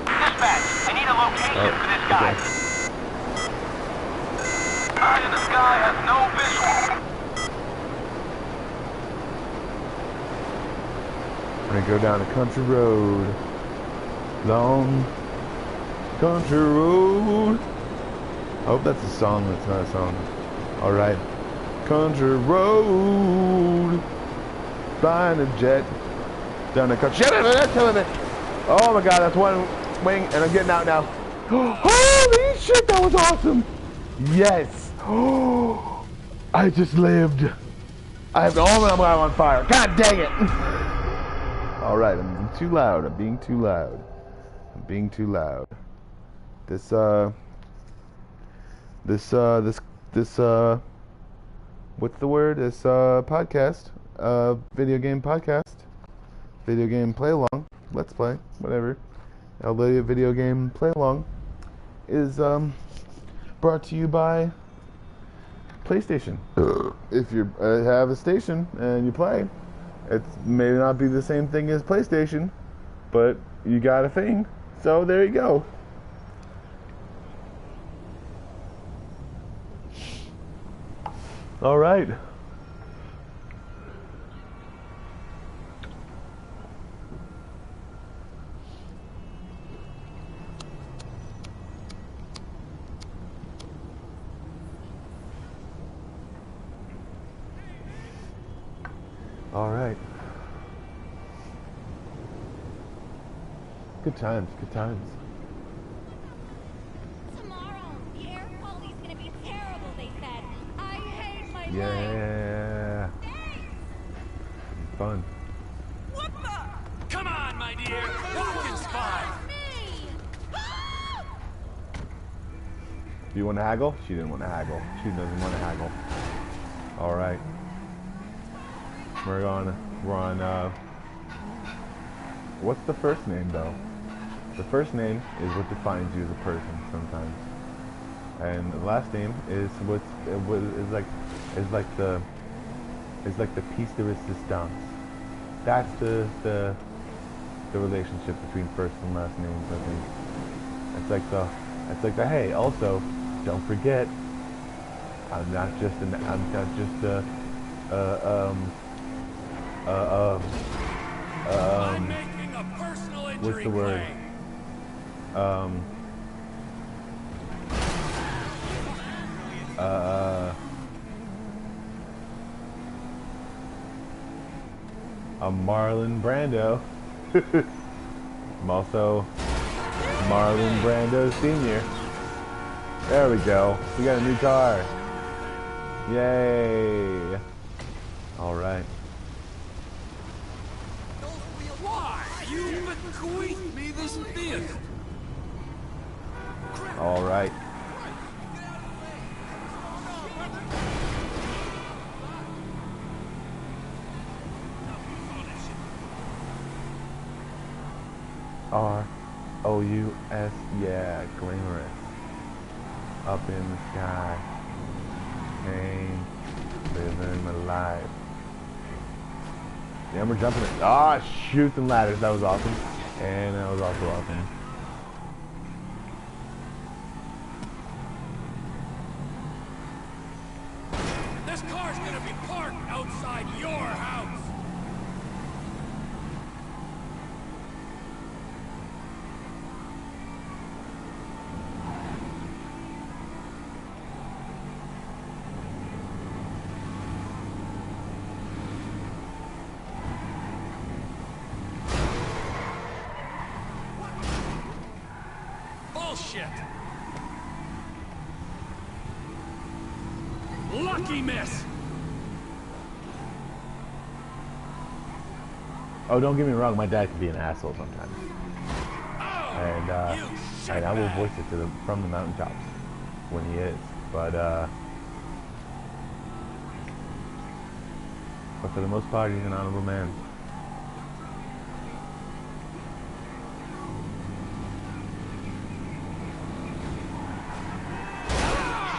D: Dispatch, I need a location for this guy.
B: Okay.
D: Eye in the sky has no visual.
B: We're gonna go down a country road. Long country road. I hope that's a song. That's not a song. Alright. Country road. Flying a jet. Down the country. Oh my god, that's one wing, and I'm getting out now. Holy shit, that was awesome! Yes! Oh, I just lived. I have I'm on fire. God dang it! Alright, I'm being too loud. I'm being too loud. I'm being too loud. This what's the word? This podcast, video game podcast, video game play along, let's play, whatever. Elderly video game play along is brought to you by PlayStation. If you have a station and you play, it may not be the same thing as PlayStation, but you got a thing, so there you go. All right. All right. Good times, good times.
C: Tomorrow, the air quality's gonna be terrible, they said. I hate my life.
B: Yeah. Fun.
A: What the? Come on, my dear. Walking's fine.
C: Me!
B: Do you want to haggle? She didn't want to haggle. She doesn't want to haggle. All right. We're on, what's the first name though? The first name is what defines you as a person sometimes. And the last name is is like the piece de resistance. That's the relationship between first and last names, I think. It's like the hey, also, don't forget, I'm not just a
A: I'm making a personal injury
B: what's the word?
A: claim.
B: A Marlon Brando. I'm also Marlon Brando Sr. There we go. We got a new car. Yay. All right.
A: Why? You bequeathed me this vehicle.
B: All right. R-O-U-S, yeah, glamorous. Up in the sky. Pain. Living my life. Yeah, we're jumping it. Ah, shoot them ladders. That was awesome. And that was also awesome.
A: This car's gonna be parked outside your house. Bullshit. Lucky miss.
B: Oh, don't get me wrong. My dad can be an asshole sometimes. And I will voice it from the mountaintops when he is. But for the most part, he's an honorable man.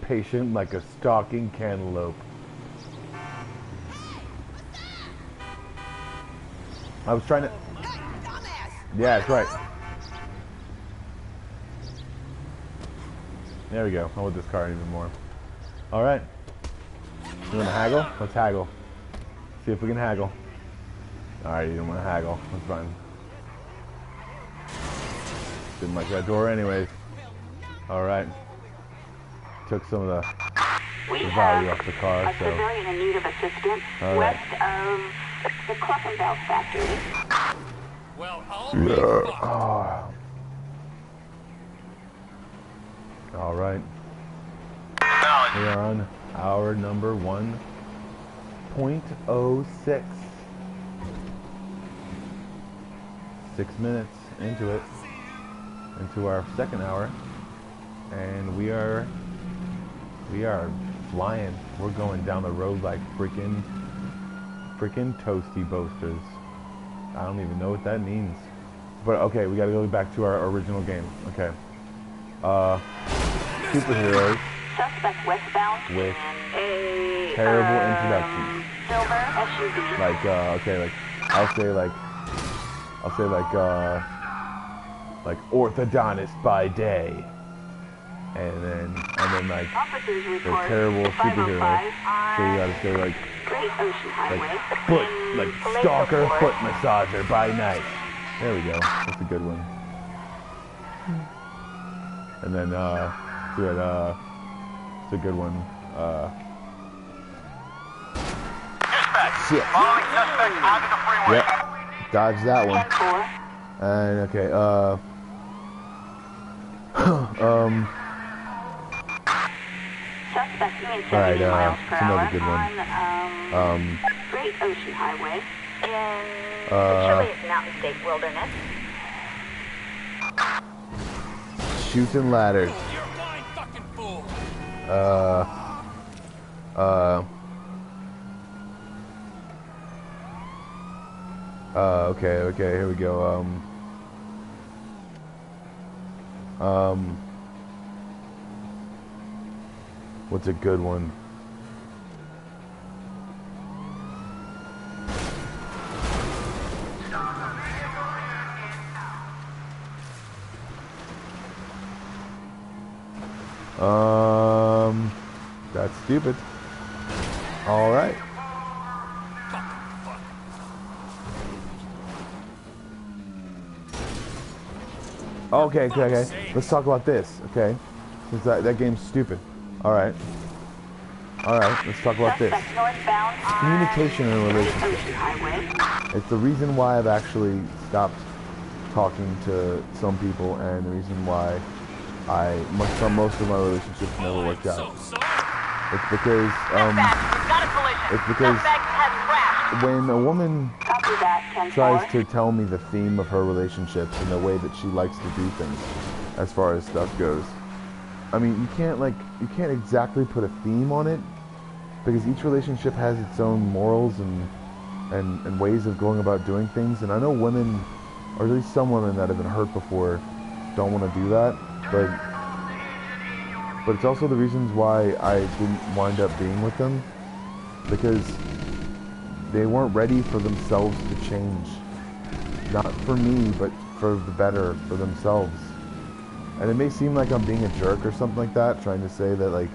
B: patient like a stalking cantaloupe. I was trying to... Yeah, that's right. There we go. I want this car even more. Alright. You wanna haggle? Let's haggle. See if we can haggle. Alright, you don't wanna haggle. That's fine. Didn't like that door anyways. Alright. Took some of the value off the car,
E: a civilian in need of assistance west of the Cluckenbelt factory.
A: Well, I'll be fucked.
B: Alright. We are on hour number 1.06. 6 minutes into it. Into our second hour. And we are flying. We're going down the road like freaking toasty boasters. I don't even know what that means. But okay, we gotta go back to our original game. Okay. Superheroes with terrible introductions.
E: Silver SUV.
B: Like okay, like I'll say like orthodontist by day. And then like they're terrible superheroes. So you gotta say like stalker foot massager by night. There we go. That's a good one. And then it's a good one. Shit. Yep. Dodge that one. And okay, alright, it's another good one.
E: Great Ocean Highway in the chilliest mountain state wilderness.
B: Shooting ladders.
A: You're a blind fucking fool.
B: Okay, here we go. What's a good one? That's stupid. All right. Okay. Let's talk about this, okay? Since that game's stupid. Alright, let's talk about this. Communication in a relationship. It's the reason why I've actually stopped talking to some people, and the reason why most of my relationships never worked out. It's because when a woman tries to tell me the theme of her relationships and the way that she likes to do things as far as stuff goes, I mean, you can't exactly put a theme on it, because each relationship has its own morals and ways of going about doing things. And I know women, or at least some women that have been hurt before, don't want to do that. But it's also the reasons why I didn't wind up being with them, because they weren't ready for themselves to change. Not for me, but for the better, for themselves. And it may seem like I'm being a jerk or something like that, trying to say that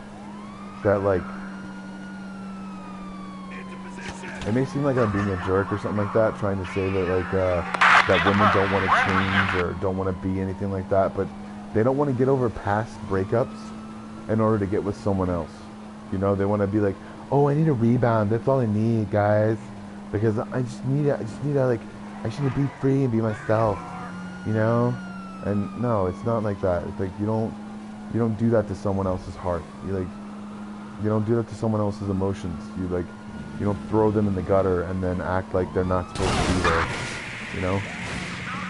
B: it may seem like I'm being a jerk or something like that, trying to say that that women don't want to change or don't want to be anything like that, but they don't want to get over past breakups in order to get with someone else. You know, they want to be like, oh, I need a rebound. That's all I need, guys, because I just need to be free and be myself. You know. And no, it's not like that. It's like you don't do that to someone else's heart. You don't do that to someone else's emotions. You don't throw them in the gutter and then act like they're not supposed to be there. You know?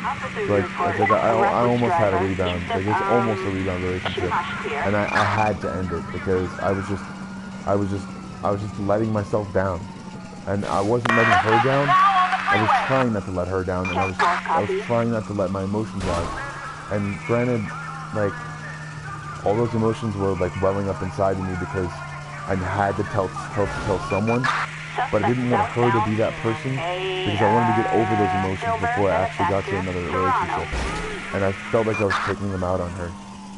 B: I almost had a rebound. Like it's almost a rebound relationship, and I had to end it because I was just letting myself down, and I wasn't letting her down. I was trying not to let her down, and I was trying not to let my emotions out. And granted, like, all those emotions were like welling up inside of me because I had to tell someone, but I didn't want her to be that person because I wanted to get over those emotions before I actually got to another relationship, and I felt like I was taking them out on her,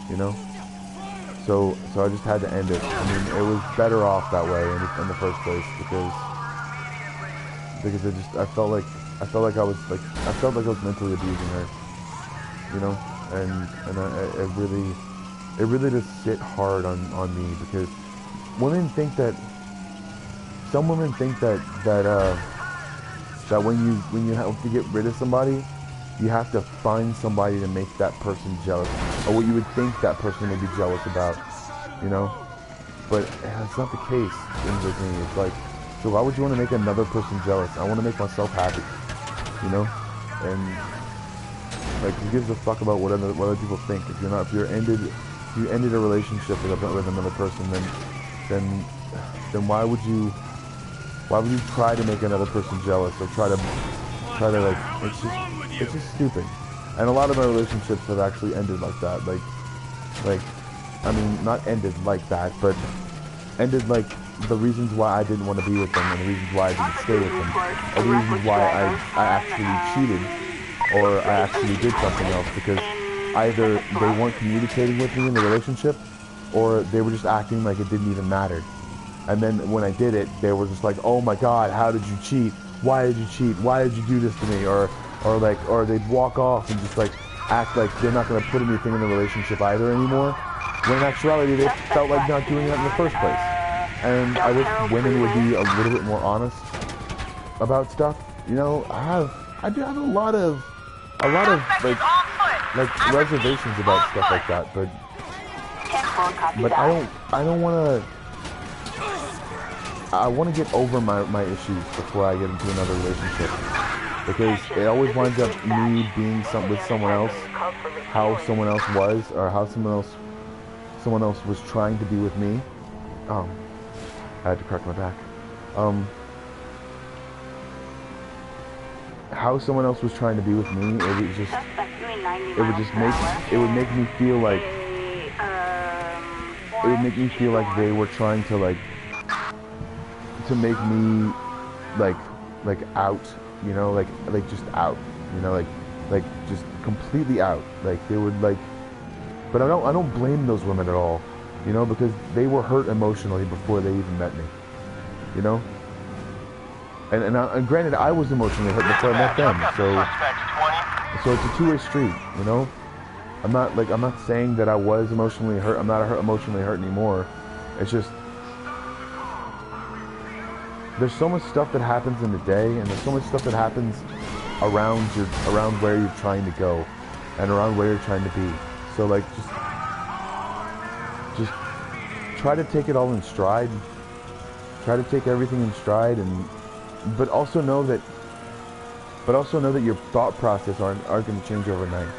B: you know. So I just had to end it. I mean, it was better off that way in the first place because I felt like I was mentally abusing her, you know, and it really just hit hard on me because some women think that when you have to get rid of somebody, you have to find somebody to make that person jealous, or what you would think that person would be jealous about, you know. But that's not the case with me. It's like, so why would you want to make another person jealous? I want to make myself happy, you know. And like, who gives a fuck about what other people think? If you ended a relationship with another person, then why would you try to make another person jealous or try to like, it's just stupid. And a lot of my relationships have actually ended like that. Like I mean, not ended like that, but ended like the reasons why I didn't want to be with them and the reasons why I didn't stay with them, or the reasons why I actually cheated or I actually did something else, because either they weren't communicating with me in the relationship or they were just acting like it didn't even matter. And then when I did it, they were just like, oh my God, how did you cheat? Why did you cheat? Why did you do this to me? Or they'd walk off and just like act like they're not going to put anything in the relationship either anymore, when in actuality they felt like not doing that in the first place. And I wish women would be a little bit more honest about stuff. You know, I do have a lot of like reservations about stuff like that, but I want to get over my issues before I get into another relationship, because it always winds up me being with someone else, how someone else was, or how someone else was trying to be with me. I had to crack my back. How someone else was trying to be with me, it would make me feel like they were trying to make me like out, you know, like just out, you know, like just completely out. Like they would like, but I don't blame those women at all, you know, because they were hurt emotionally before they even met me, you know. And granted, I was emotionally hurt before I met them, so it's a two-way street, you know. I'm not saying that I was emotionally hurt. I'm not emotionally hurt anymore. It's just there's so much stuff that happens in the day, and there's so much stuff that happens around where you're trying to go, and around where you're trying to be. So like, just try to take it all in stride. Try to take everything in stride, but also know that your thought process aren't going to change overnight.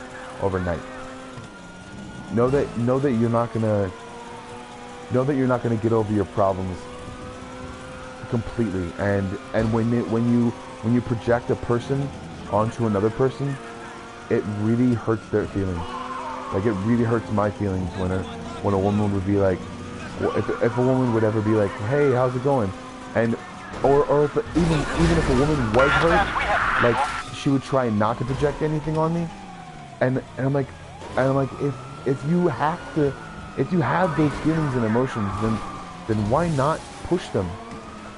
B: Know that you're not gonna get over your problems completely, and when you project a person onto another person, it really hurts their feelings. Like, it really hurts my feelings when a woman would be like, if a woman would ever be like, hey, how's it going? And or if even if a woman was hurt, like, she would try not to project anything on me, and I'm like if you have those feelings and emotions, then why not push them?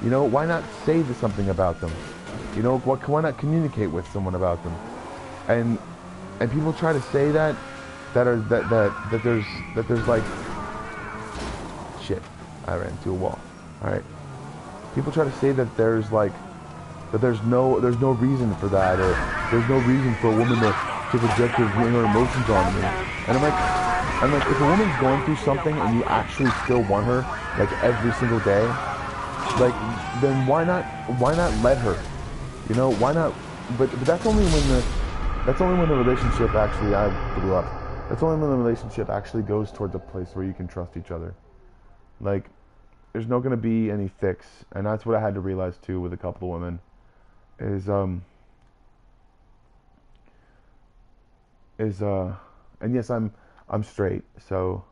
B: You know, why not say something about them? You know, why not communicate with someone about them? And people try to say that there's like, shit, I ran into a wall. All right. People try to say that there's no reason for that, or there's no reason for a woman to project her emotions on me. And I'm like, if a woman's going through something and you actually still want her, like, every single day, like, then why not let her? You know, why not? But that's only when the relationship actually, I blew up. That's only when the relationship actually goes towards a place where you can trust each other. Like, there's not going to be any fix, and that's what I had to realize too with a couple of women. And yes, I'm straight, so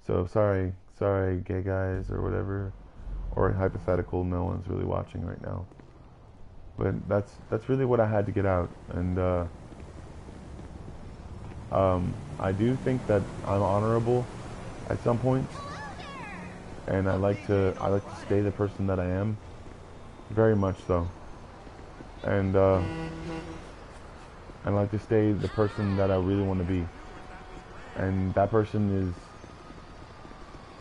B: So sorry, gay guys or whatever, or hypothetical. No one's really watching right now. But that's really what I had to get out, and I do think that I'm honorable at some points, and I like to stay the person that I am, very much so, and I like to stay the person that I really want to be, and that person is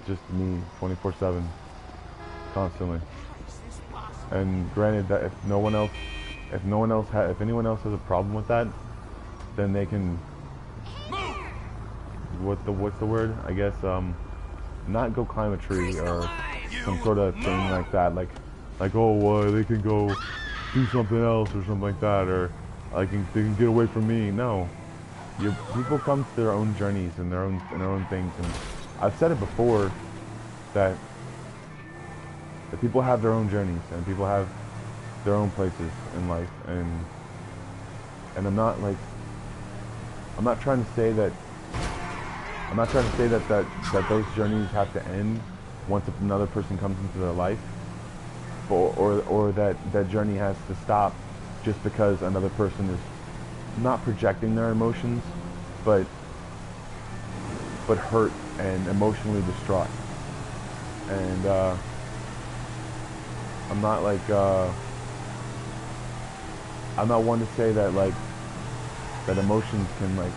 B: just me, 24/7, constantly. And granted that if anyone else has a problem with that, then they can, what's the word? I guess not go climb a tree or some sort of thing like that. Like oh, well, they can go do something else or something like that, or they can get away from me. No, people come to their own journeys and their own things. And I've said it before that people have their own journeys and people have their own places in life, and I'm not trying to say that that those journeys have to end once another person comes into their life, or that journey has to stop just because another person is not projecting their emotions, but hurt and emotionally distraught. And I'm not I'm not one to say that that emotions can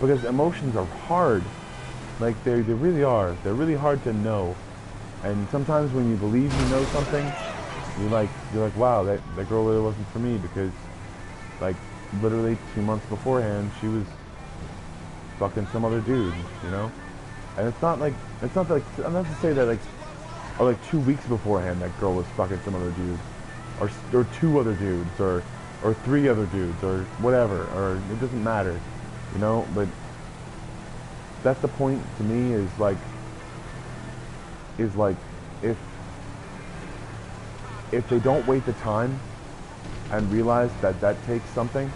B: because emotions are hard. They really are. They're really hard to know. And sometimes when you believe you know something, you're like, wow, that girl really wasn't for me, because literally 2 months beforehand she was fucking some other dude, you know? And it's not I'm not to say that or 2 weeks beforehand that girl was fucking some other dude, or 2 other dudes, or 3 other dudes, or whatever, or it doesn't matter, you know? But that's the point to me, is if they don't wait the time and realize that takes something,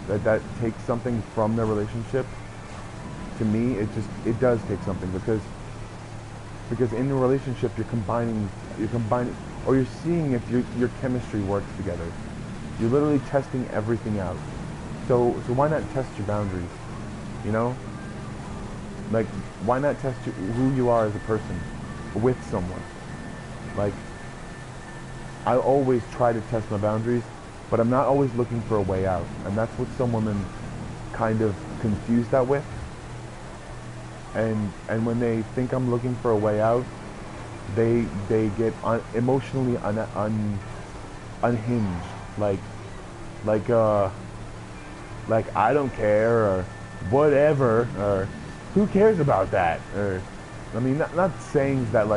B: that takes something from their relationship, to me it does take something, because in a relationship you're combining, or you're seeing if your chemistry works together. You're literally testing everything out. So why not test your boundaries? You know? Why not test who you are as a person with someone? I always try to test my boundaries, but I'm not always looking for a way out. And that's what some women kind of confuse that with. And when they think I'm looking for a way out, they get emotionally unhinged. I don't care, or whatever, or who cares about that? Or, I mean, not sayings that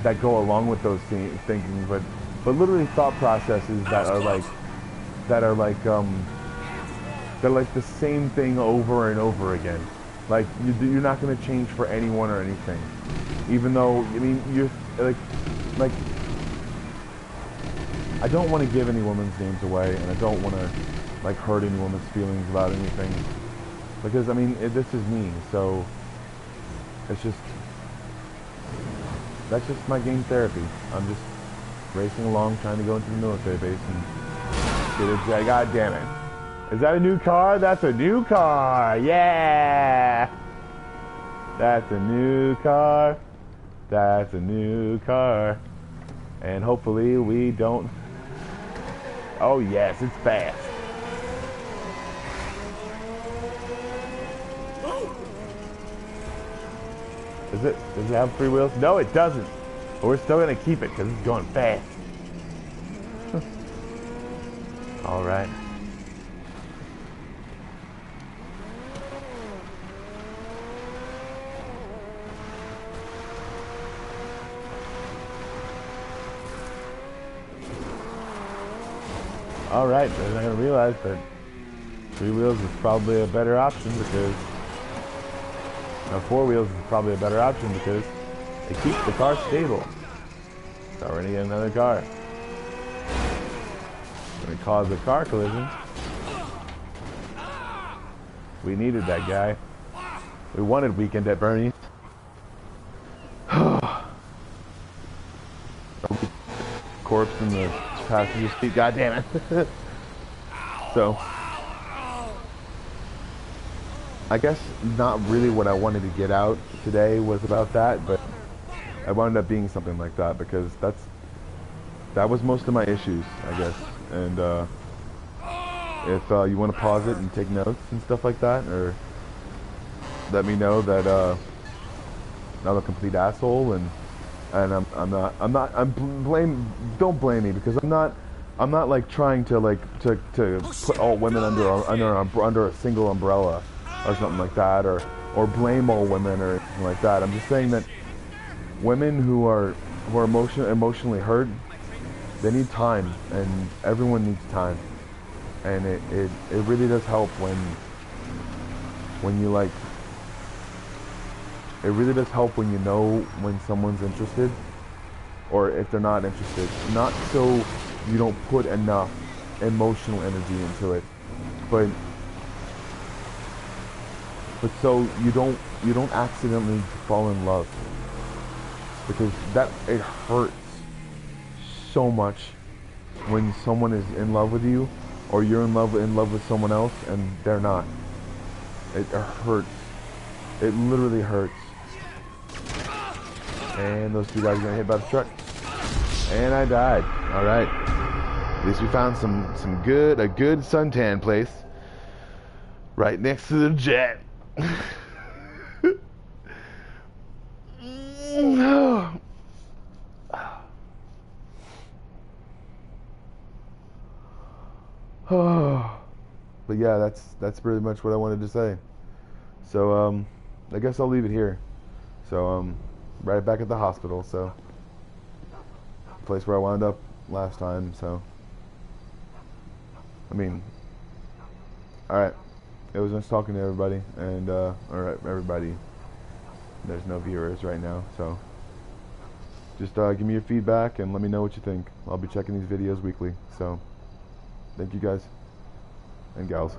B: that go along with those thinking, but literally thought processes that are they're the same thing over and over again. You're not going to change for anyone or anything, even though, I mean, you're I don't want to give any women's names away, and I don't want to hurt any woman's feelings about anything, because I mean, this is me, so that's just my game therapy. I'm just racing along, trying to go into the military base and get a, god damn it. Is that a new car? That's a new car! Yeah! That's a new car. That's a new car. And hopefully we don't... Oh yes, it's fast. Does it have 3 wheels? No, it doesn't. But we're still gonna keep it because it's going fast. All right. All right, then I'm gonna realize that 3 wheels is probably a better option, because 4 wheels is probably a better option, because it keeps the car stable. So we're gonna get another car. Gonna cause a car collision. We needed that guy. We wanted Weekend at Bernie's. corpse in the passenger seat. God damn it. So, I guess not really what I wanted to get out today was about that, but I wound up being something like that because that was most of my issues, I guess. And if you want to pause it and take notes and stuff like that, or let me know that I'm a complete asshole and don't blame me because I'm not like trying to put all women under a single umbrella or something like that, or blame all women or anything like that. I'm just saying that women who are emotionally hurt, they need time, and everyone needs time, and it really does help when you like. It really does help when you know when someone's interested, or if they're not interested. Not so you don't put enough emotional energy into it, but so you don't accidentally fall in love, because it hurts so much when someone is in love with you, or you're in love with someone else and they're not. It hurts. It literally hurts. And those two guys are gonna hit by the truck. And I died. All right. At least we found a good suntan place right next to the jet. But yeah, that's pretty much what I wanted to say. So I guess I'll leave it here. So right back at the hospital, so place where I wound up last time. So I mean, all right, it was nice talking to everybody, and all right, everybody, there's no viewers right now, so just give me your feedback and let me know what you think. I'll be checking these videos weekly, so thank you guys and gals.